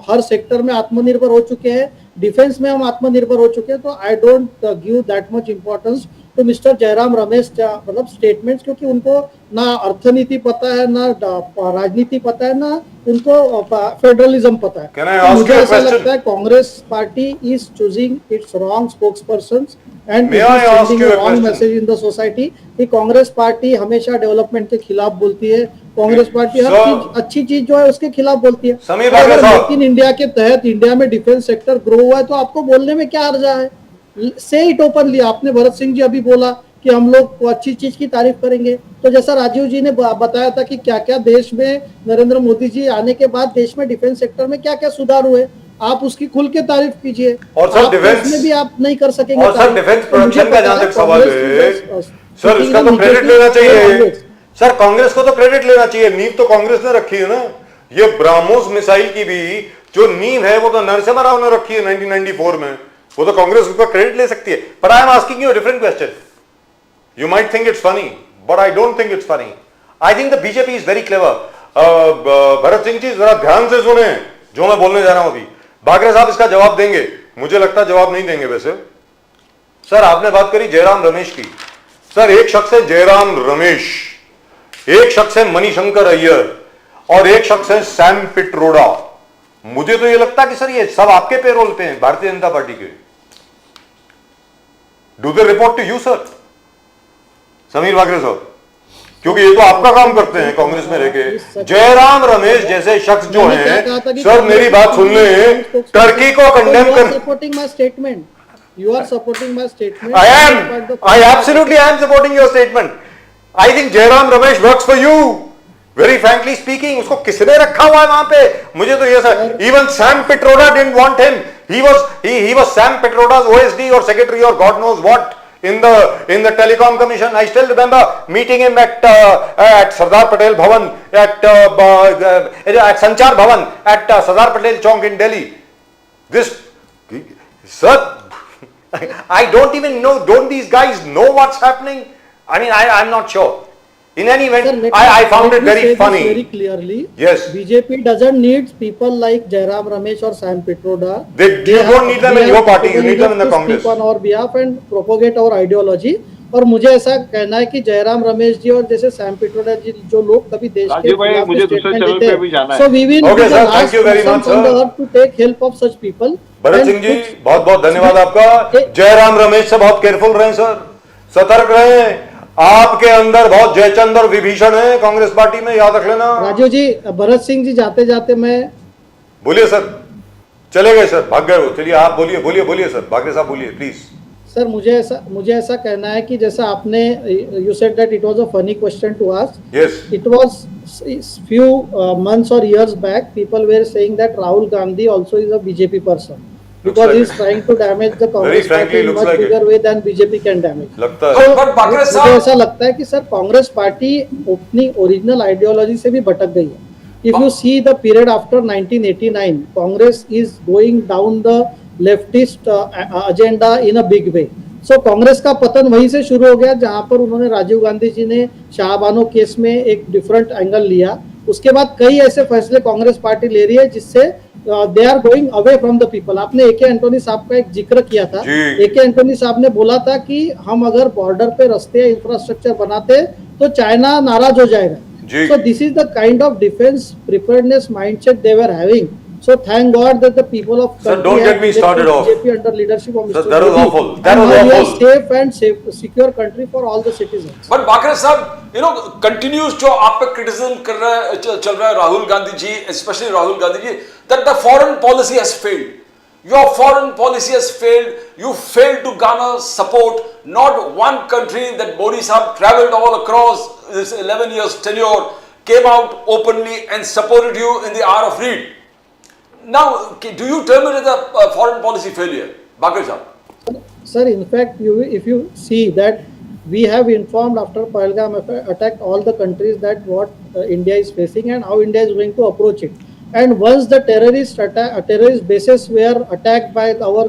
हर सेक्टर में आत्मनिर्भर हो चुके हैं, डिफेंस में हम आत्मनिर्भर हो चुके हैं। तो I don't give that much importance to mister Jairam Ramesh मतलब स्टेटमेंट्स, क्योंकि उनको ना अर्थनीति पता है, ना राजनीति पता है, ना उनको फेडरलिज्म पता है। तो मुझे ऐसा लगता है Congress party is choosing its wrong spokespersons and sending a wrong message in the society कि कांग्रेस पार्टी हमेशा डेवलपमेंट के खिलाफ बोलती है, कांग्रेस पार्टी हर चीज अच्छी चीज जो है उसके खिलाफ बोलती है। अगर मेक इन इंडिया के तहत इंडिया में डिफेंस सेक्टर ग्रो हुआ है तो आपको बोलने में क्या अर्जा है? से इट ओपनली। आपने भरत सिंह जी अभी बोला कि हम लोग अच्छी चीज की तारीफ करेंगे, तो जैसा राजीव जी ने बताया था कि क्या क्या देश में नरेंद्र मोदी जी आने के बाद देश में डिफेंस सेक्टर में क्या क्या सुधार हुए, आप उसकी खुल के तारीफ कीजिए। और सर डिफेंस में भी आप नहीं कर सकेंगे। और सर डिफेंस प्रोडक्शन का जहां तक सवाल है, सर इसका तो क्रेडिट लेना चाहिए। सर कांग्रेस को तो क्रेडिट लेना चाहिए, नींव तो कांग्रेस ने रखी है ना। ये ब्राह्मोस मिसाइल की भी जो नींव है वो तो नरसिम्हा राव ने रखी है 1994 में, वो तो कांग्रेस उसका क्रेडिट ले सकती है। पर I am asking you a different question. You might think it's funny but I don't think it's funny. I think the BJP is very clever. Bharat Singh ji जरा ध्यान से सुने जो मैं बोलने जा रहा हूं अभी। बाकरे साहब इसका जवाब देंगे, मुझे लगता है जवाब नहीं देंगे वैसे। सर आपने बात करी जयराम रमेश की। सर एक शख्स है जयराम रमेश, एक शख्स है मणिशंकर अय्यर और एक शख्स है सैम पिट्रोडा। मुझे तो ये लगता है कि सर ये सब आपके पेरोल पे हैं भारतीय जनता पार्टी के। Do they report to you sir Sameer Bakre साहब? क्योंकि ये तो आपका काम करते हैं कांग्रेस में रहके। जयराम रमेश जैसे शख्स जो हैं, सर मेरी बात सुन लें, टर्की को कंडेम कर supporting my statement, you are supporting my statement. I absolutely am supporting your statement. I think Jairam Ramesh works for you. Very frankly speaking, उसको किसने रखा हुआ है वहां पे? मुझे तो ये sir, even Sam Pitroda didn't want him. He was Sam Pitroda's OSD or secretary or God knows what in the telecom commission. I still remember meeting him at Sardar Patel Bhavan at Sanchar Bhavan at Sardar Patel Chowk in Delhi. This sir, I don't even know. Don't these guys know what's happening? I mean, I'm not sure. In any event, Sir, I found it very funny. Very clearly. Yes. BJP doesn't need people like Jairam Ramesh or Sam Pitroda. You don't need them in your party. You need them in the Congress. Speak on our behalf and propagate our ideology. और मुझे ऐसा कहना है कि जयराम रमेश जी और जैसे Sam Pitroda जी जो लोग कभी देश के राजीव भाई, खिलाफ मुझे दूसरे स्टेटमेंट चैनल देते पे भी जाना हैं, है। So we will Okay, sir, thank you very much, on the sir. अर्थ to take help of such people. Bharat Singh ji, बहुत बहुत धन्यवाद आपका। जयराम रमेश से बहुत केयरफुल रहें सर, सतर्क रहें। आपके अंदर बहुत जयचंद और विभीषण है कांग्रेस पार्टी में, याद रख लेना। राजीव जी, भरत सिंह जी, जाते जाते मैं बोलिए सर, चले गए सर, भाग गए वो। चलिए आप बोलिए बोलिए बोलिए सर, भागरे साहब बोलिए प्लीज। सर मुझे ऐसा कहना है कि जैसा आपने you said that it was a funny question to ask, yes, it was few months or years back people were saying that Rahul Gandhi also is a BJP person because like he is trying to damage the Congress frankly, party in looks much like bigger way than BJP can damage. लगता है। but Bakre मुझे साहब, ऐसा लगता है कि sir Congress party अपनी original ideology से भी भटक गई है। If you see the period after 1989, Congress is going down the leftist agenda in a big way. So Congress का पतन वहीं से शुरू हो गया जहां पर उन्होंने राजीव गांधी जी ने शाहबानो केस में एक डिफरेंट एंगल लिया। उसके बाद कई ऐसे फैसले कांग्रेस पार्टी ले रही है जिससे they are going away from the people. आपने एके एंटोनी साहब का एक जिक्र किया था। जी। एके एंटोनी साहब ने बोला था कि हम अगर बॉर्डर पे रास्ते इंफ्रास्ट्रक्चर बनाते तो चाइना नाराज हो जाएगा। जी। So this is the kind of defense preparedness mindset they were having. So thank God that the people of Sir, country don't get have me started off. BJP under leadership of Sir, Mr. that was Modi. awful. That And was now we are awful. safe and secure country for all the citizens. But Bakre साहब, continuous जो आप पे criticism कर रहा है, चल रहा है Rahul Gandhi ji, specially Rahul Gandhi ji, that the foreign policy has failed. Your foreign policy has failed. You failed to garner support. Not one country that Modi Sahab travelled all across this 11 years tenure came out openly and supported you in the hour of need. Now, do you term it as a foreign policy failure, Bakre Sahab? Sir, in fact, if you see that we have informed after Pahalgam attack all the countries that what India is facing and how India is going to approach it. And once the terrorist bases were attacked by our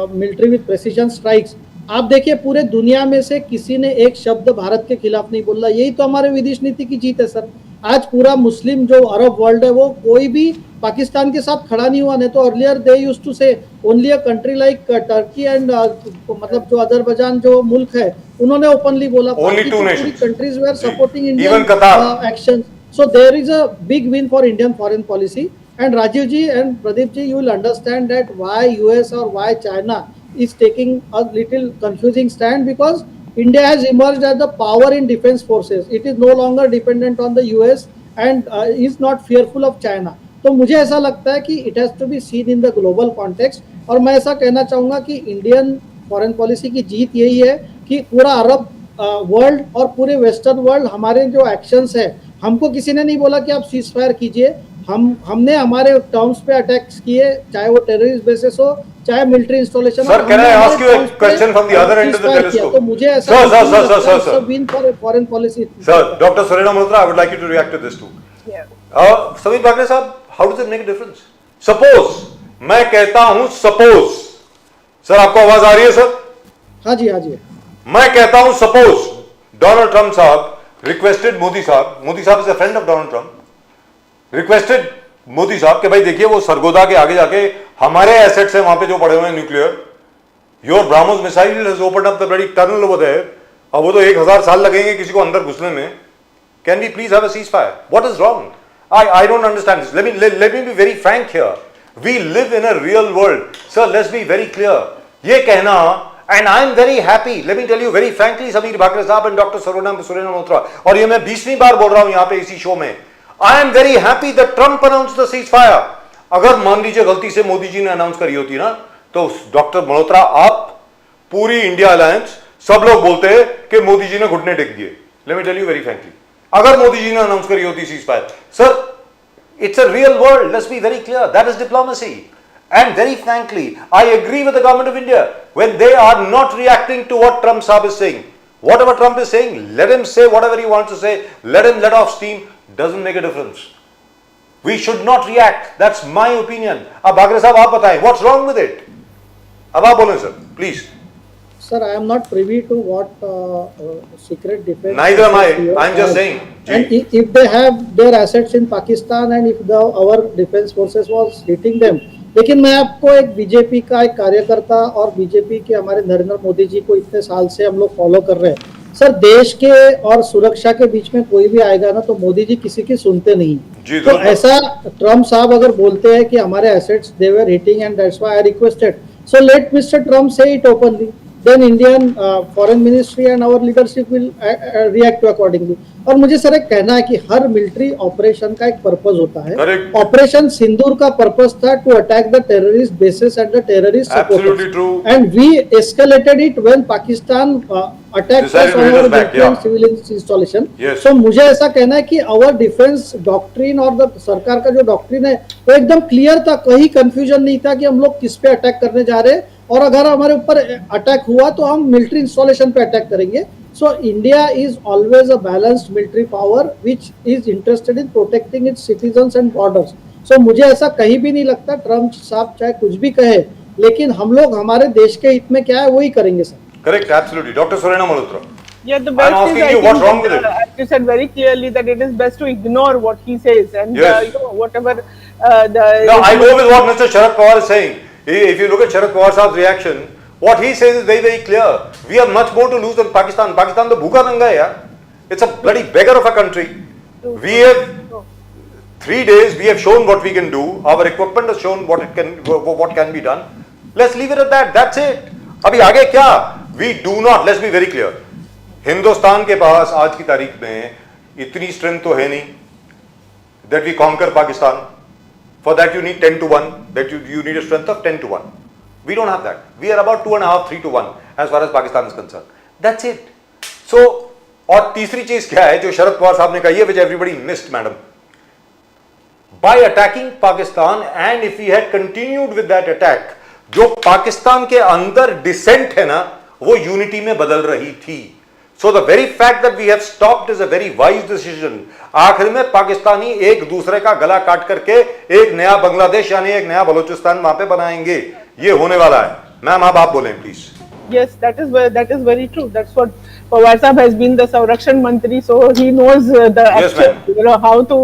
military with precision strikes, आप देखिए पूरे दुनिया में से किसी ने एक शब्द भारत के खिलाफ नहीं बोला। यही तो हमारे विदेश नीति की जीत है सर। आज पूरा मुस्लिम जो अरब वर्ल्ड है वो कोई भी पाकिस्तान के साथ खड़ा नहीं हुआ। नहीं तो अर्लियर दे यूज्ड टू से only a country like Turkey and मतलब जो अजरबैजान जो मुल्क है उन्होंने ओपनली बोला। Only two nations. Countries were supporting Even Indian Qatar. Action. So there is a big win for Indian foreign policy. And Rajiv ji and Pradeep ji, you will understand that why US or why China is taking a little confusing stand, because India has emerged as the power in defense forces. It is no longer dependent on the US and is not fearful of China. तो मुझे ऐसा लगता है कि it has to be seen in the global context. और मैं ऐसा कहना चाहूँगा कि इंडियन फॉरेन पॉलिसी की जीत यही है कि पूरा अरब वर्ल्ड और पूरे वेस्टर्न वर्ल्ड हमारे जो एक्शंस है, हमको किसी ने नहीं बोला कि आप सीज फायर कीजिए। हमने हमारे टर्म्स पे अटैक्स किए, चाहे वो टेररिस्ट बेसिस हो चाहे military installation. Sir, can I ask you a question from the other end of the telescope? तो मुझे ऐसा Sir. Win for foreign policy. Sir, Dr. Surena Malhotra, I would like you to react to this too. Samir Bakre साहब, how does it make a difference? Suppose मैं कहता हूं suppose, sir आपको आवाज आ रही है सर? हाँ जी हाँ जी। मैं कहता हूं suppose डोनाल्ड ट्रंप साहब रिक्वेस्टेड मोदी साहब is a friend of Donald Trump, requested Modi साहब कि भाई देखिए वो सरगोदा के आगे जाके हमारे एसेट्स हैं वहां पे जो पड़े हुए हैं nuclear, your BrahMos missile has opened up the bloody tunnel over there, अब वो तो 1000 साल लगेंगे किसी को अंदर घुसने में। Can we please have a cease fire? What is wrong? I don't understand this. Let me be very frank here. We live in a real world. Sir, let's be very clear. ये कहना, and I'm very happy. Let me tell you very frankly, Samir Bakre साहब and Dr. Surena Malhotra, और ये मैं 20वीं बार बोल रहा हूं यहाँ पे इसी शो में, I am very happy that Trump announced the ceasefire. अगर मान लीजिए गलती से मोदी जी ने अनाउंस करी होती ना, तो डॉक्टर मल्होत्रा आप पूरी इंडिया अलायंस सब लोग बोलते हैं कि मोदी जी ने घुटने टेक दिए। Let me tell you very frankly. अगर मोदी जी ने अनाउंस करी होती cease fire, sir it's a real world, let's be very clear, that is diplomacy. And very frankly I agree with the government of India when they are not reacting to what Trump साहब is saying. Whatever Trump is saying, let him say whatever he wants to say, let him let off steam, doesn't make a difference. We should not react, that's my opinion. अब बागरे साहब आप बताएं, what's wrong with it? अब आप बोलें sir, please. Sir, I am not privy to what secret defense. Neither am I. I'm just saying. And if they have their assets in Pakistan and if our defense forces was hitting them, लेकिन मैं आपको एक BJP का एक कार्यकर्ता और BJP के हमारे नरेंद्र मोदी जी को इतने साल से हम लोग फॉलो कर रहे हैं सर, देश के और सुरक्षा के बीच में कोई भी आएगा ना तो मोदी जी किसी की सुनते नहीं। जी, तो ऐसा ट्रम्प साहब अगर बोलते हैं कि हमारे assets they were hitting and that's why I requested, so let Mister Trump say it openly, then Indian foreign ministry and our leadership will react accordingly. और मुझे सर एक कहना है कि हर मिलिट्री ऑपरेशन का एक पर्पस होता है। Correct. ऑपरेशन सिंदूर का पर्पस था to attack the terrorist bases and the terrorist Absolutely true. And we escalated it when Pakistan attacked Decided to hit us back, yeah. Civil installation. Yes. So मुझे ऐसा कहना है कि आवर डिफेंस डॉक्ट्रिन और the सरकार का जो डॉक्ट्रिन है वो एकदम क्लियर था, कहीं कंफ्यूजन नहीं था कि हम लोग किस पे अटैक करने जा रहे हैं, और अगर हमारे ऊपर अटैक हुआ तो हम मिलिट्री इंस्टॉलेशन पे अटैक करेंगे। So India is always a balanced military power which is interested in protecting its citizens and borders. So मुझे ऐसा कहीं भी नहीं लगता, ट्रम्प साहब चाहे कुछ भी कहे, लेकिन हम लोग हमारे देश के हित में क्या है वही करेंगे sir. Correct, absolutely. Dr. Surena Malhotra. Yeah, the I'm best asking is, I you, what's think, wrong with it? as you said very clearly, that it is best to ignore what he says and Yes. you know, whatever Now, I go with what Mr. Sharad Pawar is saying. If you look at Sharad Pawar sahab's reaction, what he says is very, very clear. We have much more to lose than Pakistan. Pakistan to bhuka nanga hai, yaar. It's a bloody beggar of a country. We have 3 days. We have shown what we can do. Our equipment has shown what can be done. Let's leave it at that. That's it. अभी आगे क्या? We do not. Let's be very clear. Hindustan के पास आज की तारीख में इतनी strength तो है नहीं that we conquer Pakistan. For that you need 10 to 1. That you need a strength of 10 to 1. We don't have that. We are about 2.5, 3 to 1 as far as Pakistan is concerned. That's it. So, और तीसरी चीज क्या है जो शरद पवार साहब ने कही है, which everybody missed, madam. By attacking Pakistan, and if we had continued with that attack, जो पाकिस्तान के अंदर डिसेंट है ना, वो यूनिटी में बदल रही थी. So the very fact that we have stopped is a very wise decision. आखिर में पाकिस्तानी एक दूसरे का गला काट करके एक नया बांग्लादेश यानी एक नया बलूचिस्तान वहां पे बनाएंगे. ये होने वाला है. मैम आप बोलें please. Yes, that is very true. That's what Pawar Sahab has been the Sanrakshan Mantri, so he knows Yes, ma'am. how to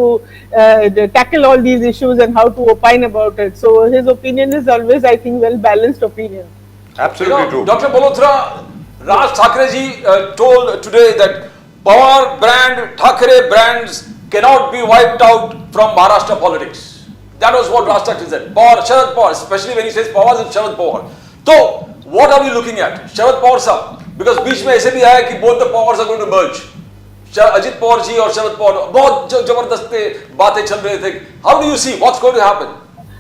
tackle all these issues and how to opine about it. So his opinion is always, I think, well balanced opinion. Absolutely true. Dr. Malhotra, Raj Thackeray ji told today that Pawar brand, Thackeray brands cannot be wiped out from Maharashtra politics. That was what Raj Thackeray said. Pawar, Sharad Pawar, especially when he says Pawar and Sharad Pawar. So, what are we looking at? Sharad Pawar sir, because बीच में ऐसे भी आया कि both the powers are going to merge. Ajit Pawar ji और शरद पवार बहुत जबरदस्त बातें चल रहे थे. How do you see what's going to happen?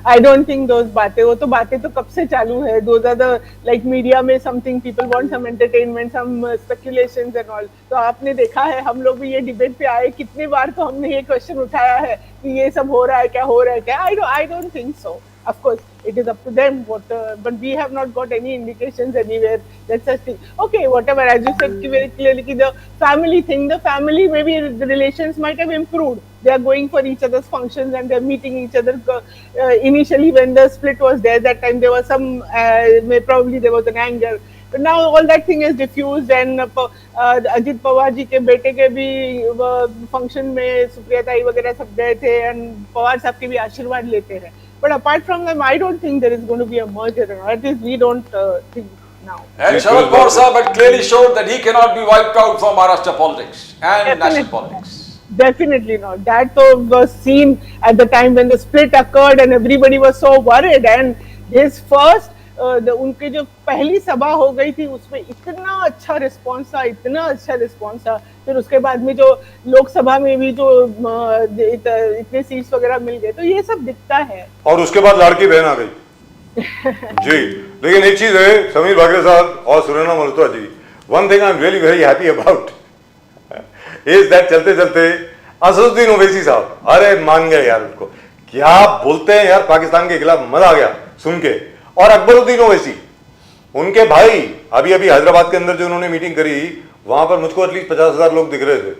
I don't think those बातें, वो तो बातें तो कब से चालू है. Those are the like media में something people want some entertainment, some speculations and all. तो आपने देखा है हम लोग भी ये डिबेट पे आए कितने बार, तो हमने ये क्वेश्चन उठाया है कि ये सब हो रहा है क्या, हो रहा है क्या. I don't think so. Of course, it is up to them. But we have not got any indications anywhere that such thing. Okay, whatever, as you said very clearly, the family thing, the family maybe the relations might have improved. They are going for each other's functions and they are meeting each other. Initially, when the split was there, that time there was some, probably there was an anger. But now all that thing is diffused and Ajit Pawar ji के बेटे के भी function में सुप्रिया ताई वगैरह सब गए थे and पवार साहब के भी आशीर्वाद लेते हैं. But apart from them, I don't think there is going to be a merger. At least we don't think now. And Sharad Pawar Sahab had clearly showed that he cannot be wiped out from Maharashtra politics and national politics. Definitely not. That was seen at the time when the split occurred and everybody was so worried. And his first, उनके जो पहली सभा हो गई थी उसमें इतना अच्छा रिस्पॉन्स था. फिर उसके बाद में जो लोकसभा में भी जो इतने सीट्स वगैरह मिल गए, तो ये सब दिखता है. और उसके बाद लड़की बहन आ गई. जी, लेकिन एक चीज है समीर भागरे साहब और Surena Malhotra ji, one thing I am really very happy about is that चलते चलते असदुद्दीन ओवैसी साहब, अरे मान गए यार, उनको क्या बोलते हैं यार पाकिस्तान के खिलाफ, मजा आ गया सुन के. और अकबरुद्दीन ओवैसी, उनके भाई, अभी अभी हैदराबाद के अंदर जो उन्होंने मीटिंग करी, वहां पर मुझको एटलीस्ट 50,000 लोग दिख रहे थे.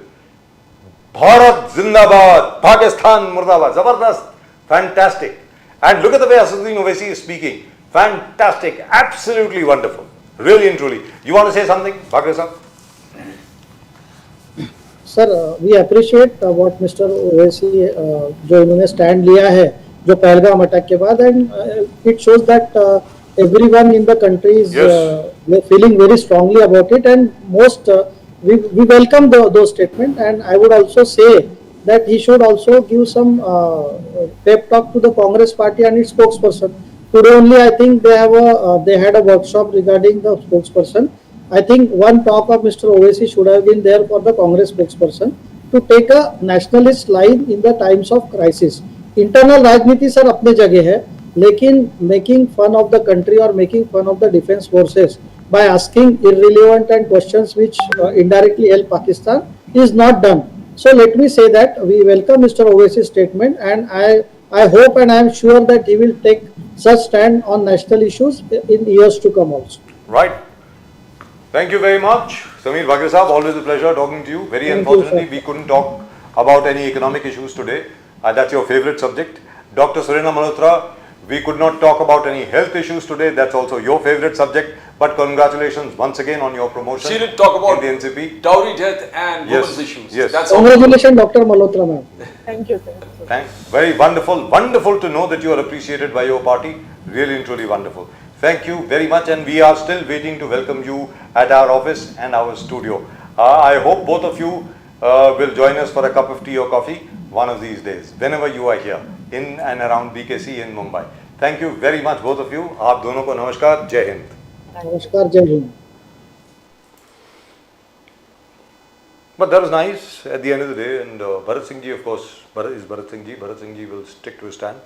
भारत जिंदाबाद, पाकिस्तान मुर्दाबाद, जबरदस्त, fantastic. And look at the way Asaduddin Owaisi is speaking, fantastic, absolutely wonderful, really and truly. You want to say something Bhagre साहब? Sir, we appreciate what Mister Owaisi जो इन्होंने स्टैंड लिया है जो पहलगाम अटैक के बाद, and it shows that everyone in the country is feeling very strongly about it, and most we welcome those statements. And I would also say that he should also give some pep talk to the Congress party and its spokesperson. Today only I think they had a workshop regarding the spokesperson. I think one talk of Mr. Owaisi should have been there for the Congress spokesperson to take a nationalist line in the times of crisis. Internal राजनीति sir अपने जगह है, लेकिन making fun of the country और making fun of the defence forces by asking irrelevant and questions which indirectly help Pakistan is not done. So let me say that we welcome Mr. Owaisi's statement, and I hope and I am sure that he will take such stand on national issues in years to come also. Right. Thank you very much, Sameer Bhagre Saab. Always a pleasure talking to you. Very Thank you, unfortunately, sir. we couldn't talk about any economic issues today. That's your favorite subject. Dr. Surendra Malhotra, we could not talk about any health issues today. That's also your favorite subject. But congratulations once again on your promotion. She did talk about in the NCP. dowry death and Yes, women's issues. yes. That's all. Congratulations, Dr. Malhotra ma'am. Thank you, sir. Thanks. Very wonderful. Wonderful to know that you are appreciated by your party. Really and truly wonderful. Thank you very much, and we are still waiting to welcome you at our office and our studio. I hope both of you will join us for a cup of tea or coffee one of these days, whenever you are here in and around BKC in Mumbai. Thank you very much, both of you. आप दोनों को नमस्कार, जय हिंद. नमस्कार, जय Hind. But that was nice at the end of the day, and Bharat Singh ji, of course, Bharat Singh ji will stick to his stand.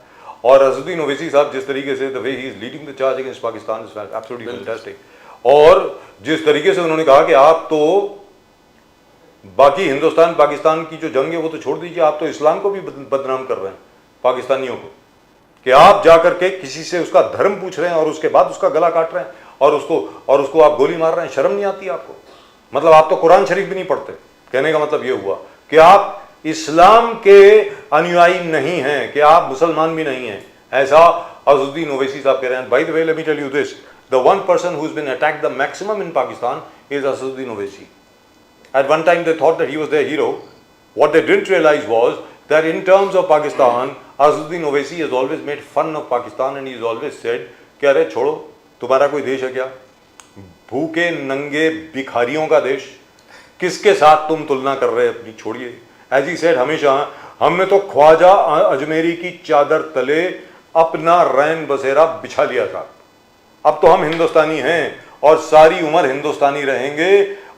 और अज़ुद्दीन ओवैसी साहब जिस तरीके से the way he is leading the charge against Pakistan is absolutely fantastic. और जिस तरीके से उन्होंने कहा कि आप तो बाकी हिंदुस्तान पाकिस्तान की जो जंग है वो तो छोड़ दीजिए, आप तो इस्लाम को भी बदनाम कर रहे हैं पाकिस्तानियों को, कि आप जाकर के किसी से उसका धर्म पूछ रहे हैं और उसके बाद उसका गला काट रहे हैं और उसको आप गोली मार रहे हैं. शर्म नहीं आती आपको? मतलब आप तो कुरान शरीफ भी नहीं पढ़ते. कहने का मतलब ये हुआ कि आप इस्लाम के अनुयायी नहीं हैं, कि आप मुसलमान भी नहीं हैं. ऐसा अज़ुद्दीन ओवैसी साहब कह रहे हैं. By the way, let me tell you this, the one person who has been attacked the maximum in Pakistan is Asaduddin Owaisi. At one time they thought that he was their hero. What they didn't realize was that in terms of Pakistan, Azuddin Owaisi has always made fun of Pakistan, and he has always said कि अरे छोड़ो, तुम्हारा कोई देश है क्या? भूखे नंगे भिखारियों का देश, किसके साथ तुम तुलना कर रहे अपनी? छोड़िए. As he said हमेशा, हमने तो ख्वाजा अजमेरी की चादर तले अपना रैन बसेरा बिछा लिया था. अब तो हम हिंदुस्तानी हैं और सारी उम्र हिंदुस्तानी रहेंगे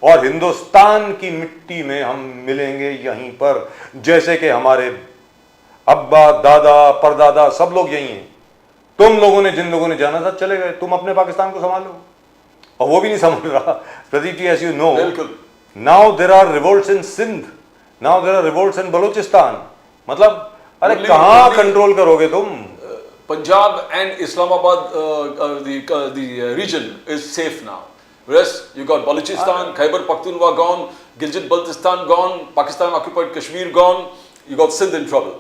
और हिंदुस्तान की मिट्टी में हम मिलेंगे यहीं पर, जैसे कि हमारे अब्बा, दादा, परदादा सब लोग यहीं हैं. तुम लोगों ने, जिन लोगों ने जाना था चले गए, तुम अपने पाकिस्तान को संभालो. और वो भी नहीं संभाल रहा. Pradeep ji, as you know, now there are revolts in Sindh, now there are revolts in Balochistan. मतलब अरे कहाँ कंट्रोल करोगे तुम? Punjab and Islamabad, the region is safe now. Whereas you got Balochistan, Khyber Pakhtunkhwa gone, Gilgit-Baltistan gone, Pakistan occupied Kashmir gone. You got Sindh in trouble.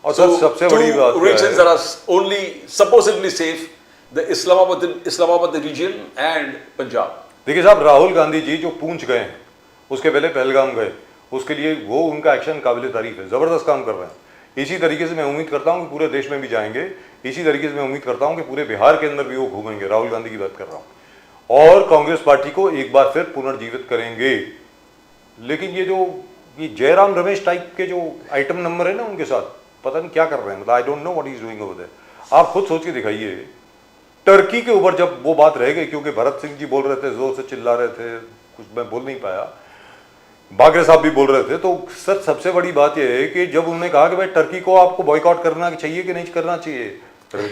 और सबसे बड़ी बात two regions that are only supposedly safe: the Islamabad region and Punjab. देखिए साहब, राहुल गांधी जी जो पूंछ गए हैं, उसके पहले पहलगाम गए, उसके लिए वो उनका एक्शन काबिल तारीफ है. जबरदस्त काम कर रहे हैं. इसी तरीके से मैं उम्मीद करता हूँ कि पूरे देश में भी जाएंगे. इसी तरीके से मैं उम्मीद करता हूँ कि पूरे बिहार के अंदर भी वो घूमेंगे. राहुल गांधी की बात कर रहा हूँ. और कांग्रेस पार्टी को एक बार फिर पुनर्जीवित करेंगे. लेकिन ये जयराम रमेश टाइप के जो आइटम नंबर है ना, उनके साथ पता नहीं क्या कर रहे हैं. मतलब I don't know what he is doing over there. आप खुद सोच के दिखाइए. टर्की के ऊपर जब वो बात रह गई, क्योंकि भरत सिंह जी बोल रहे थे, जोर से चिल्ला रहे थे, कुछ मैं बोल नहीं पाया, बागरे साहब भी बोल रहे थे, तो सर सबसे बड़ी बात यह है कि जब उन्होंने कहा कि भाई टर्की को आपको बॉयकॉट करना चाहिए कि नहीं करना चाहिए,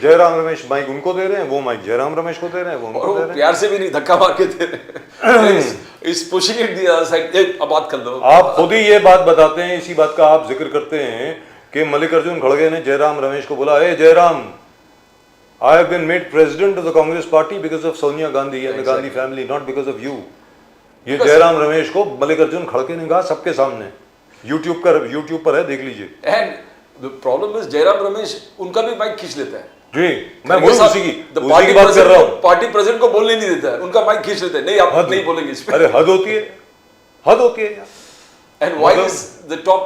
जयराम रमेश माइक उनको दे रहे हैं, वो माइक जयराम रमेश को दे रहे हैं, वो उनको दे रहे हैं. प्यार से भी नहीं, धक्का मार के दे रहे हैं. इस pushing it the other side. अब बात कर लो. आप खुद ही ये बात बताते हैं, इसी बात का आप जिक्र करते हैं कि मल्लिकार्जुन खड़गे ने जयराम रमेश को बोला, ए Jairam, I have been made president of the Congress party because of Sonia Gandhi and the Gandhi family, not because of you. ये जयराम रमेश को मल्लिकार्जुन खड़गे ने कहा सबके सामने. यूट्यूब पर है, देख लीजिए. And the problem is Jairam Ramesh उनका भी माइक खींच लेता है. जी, मैं उसी की बात कर रहा हूँ. पार्टी प्रेसिडेंट को बोलने नहीं देता है, उनका माइक खींच लेता है. नहीं, आप नहीं बोलेंगे इस पे. अरे हद होती है. And why is the top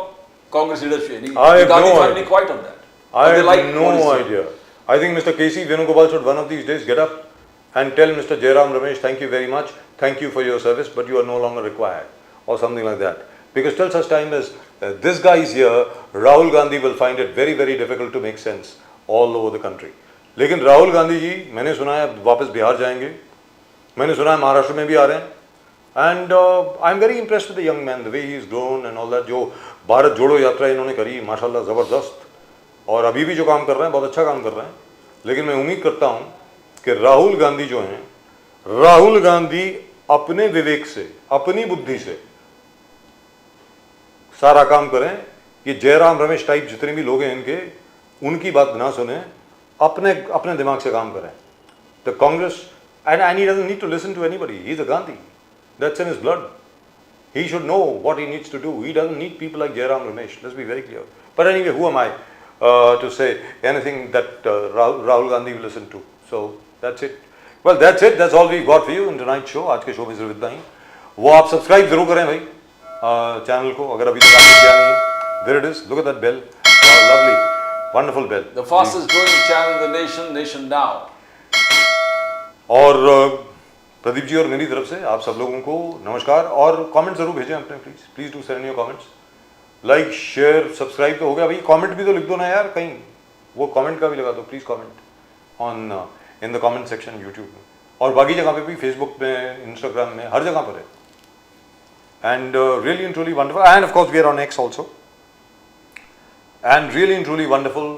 Congress leadership I have no Gandhi family quite on that? I They have like no Modi's idea. I think Mr. K.C. Venugopal should one of these days get up and tell Mr. Jairam Ramesh, thank you very much, thank you for your service, but you are no longer required, or something like that. Because till such time as this guy is here, Rahul Gandhi will find it very, very difficult to make sense all over the country. लेकिन राहुल गांधी जी, मैंने सुना है अब वापस बिहार जाएंगे, मैंने सुना है महाराष्ट्र में भी आ रहे हैं, and I am very impressed with the young man, the way he is grown and all that. जो भारत जोड़ो यात्रा इन्होंने करी, माशाल्लाह ज़बरदस्त, और अभी भी जो काम कर रहे हैं बहुत अच्छा काम कर रहे हैं. लेकिन मैं उम्मीद करता हूं कि राहुल गांधी जो हैं, राहुल गांधी अपने विवेक से, अपनी बुद्धि से सारा काम करें कि जयराम रमेश टाइप जितने भी लोग हैं इनके, उनकी बात ना सुने, अपने अपने दिमाग से काम करें. The Congress and he doesn't need to listen to anybody. He's a Gandhi. That's in his blood. He should know what he needs to do. He doesn't need people like Jairam Ramesh. Let's be very clear. But anyway, who am I to say anything that Rahul Gandhi will listen to? So that's it. Well, that's it. That's all we got for you in tonight's show. आज के show में सिर्फ इतना ही. वो आप subscribe जरूर करें भाई चैनल को, अगर अभी तक आपने किया नहीं है. There it is. Look at that bell. Wow, lovely, wonderful bell. The fastest growing channel in the nation, Nation Now. और प्रदीप जी और मेरी तरफ से आप सब लोगों को नमस्कार. और कमेंट जरूर भेजें अपने, please do send your comments. Like share subscribe तो हो गया भाई, कमेंट भी तो लिख दो ना यार कहीं, वो कमेंट का भी लगा दो please. Comment on in the comment section YouTube में, और बाकी जगह पे भी, फेसबुक में, इंस्टाग्राम में, हर जगह पर है. And really and truly wonderful, and of course we are on X also, and really and truly wonderful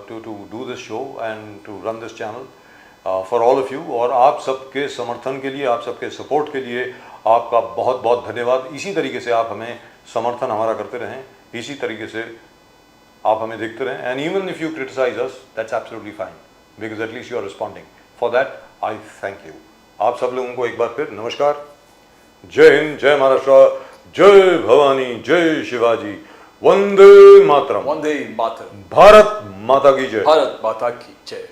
to do this show and to run this channel for all of you. और आप सबके समर्थन के लिए, आप सबके support के लिए आपका बहुत बहुत धन्यवाद. इसी तरीके से आप हमें समर्थन हमारा करते रहें, इसी तरीके से आप हमें देखते रहें. And even if you criticise us, that's absolutely fine, because at least you are responding. For that I thank you. आप सब लोगों को एक बार फिर नमस्कार. जय हिंद, जय महाराष्ट्र, जय भवानी, जय शिवाजी, वंदे मातरम. Vande Mataram. भारत माता की जय. Bharat Mata Ki Jai.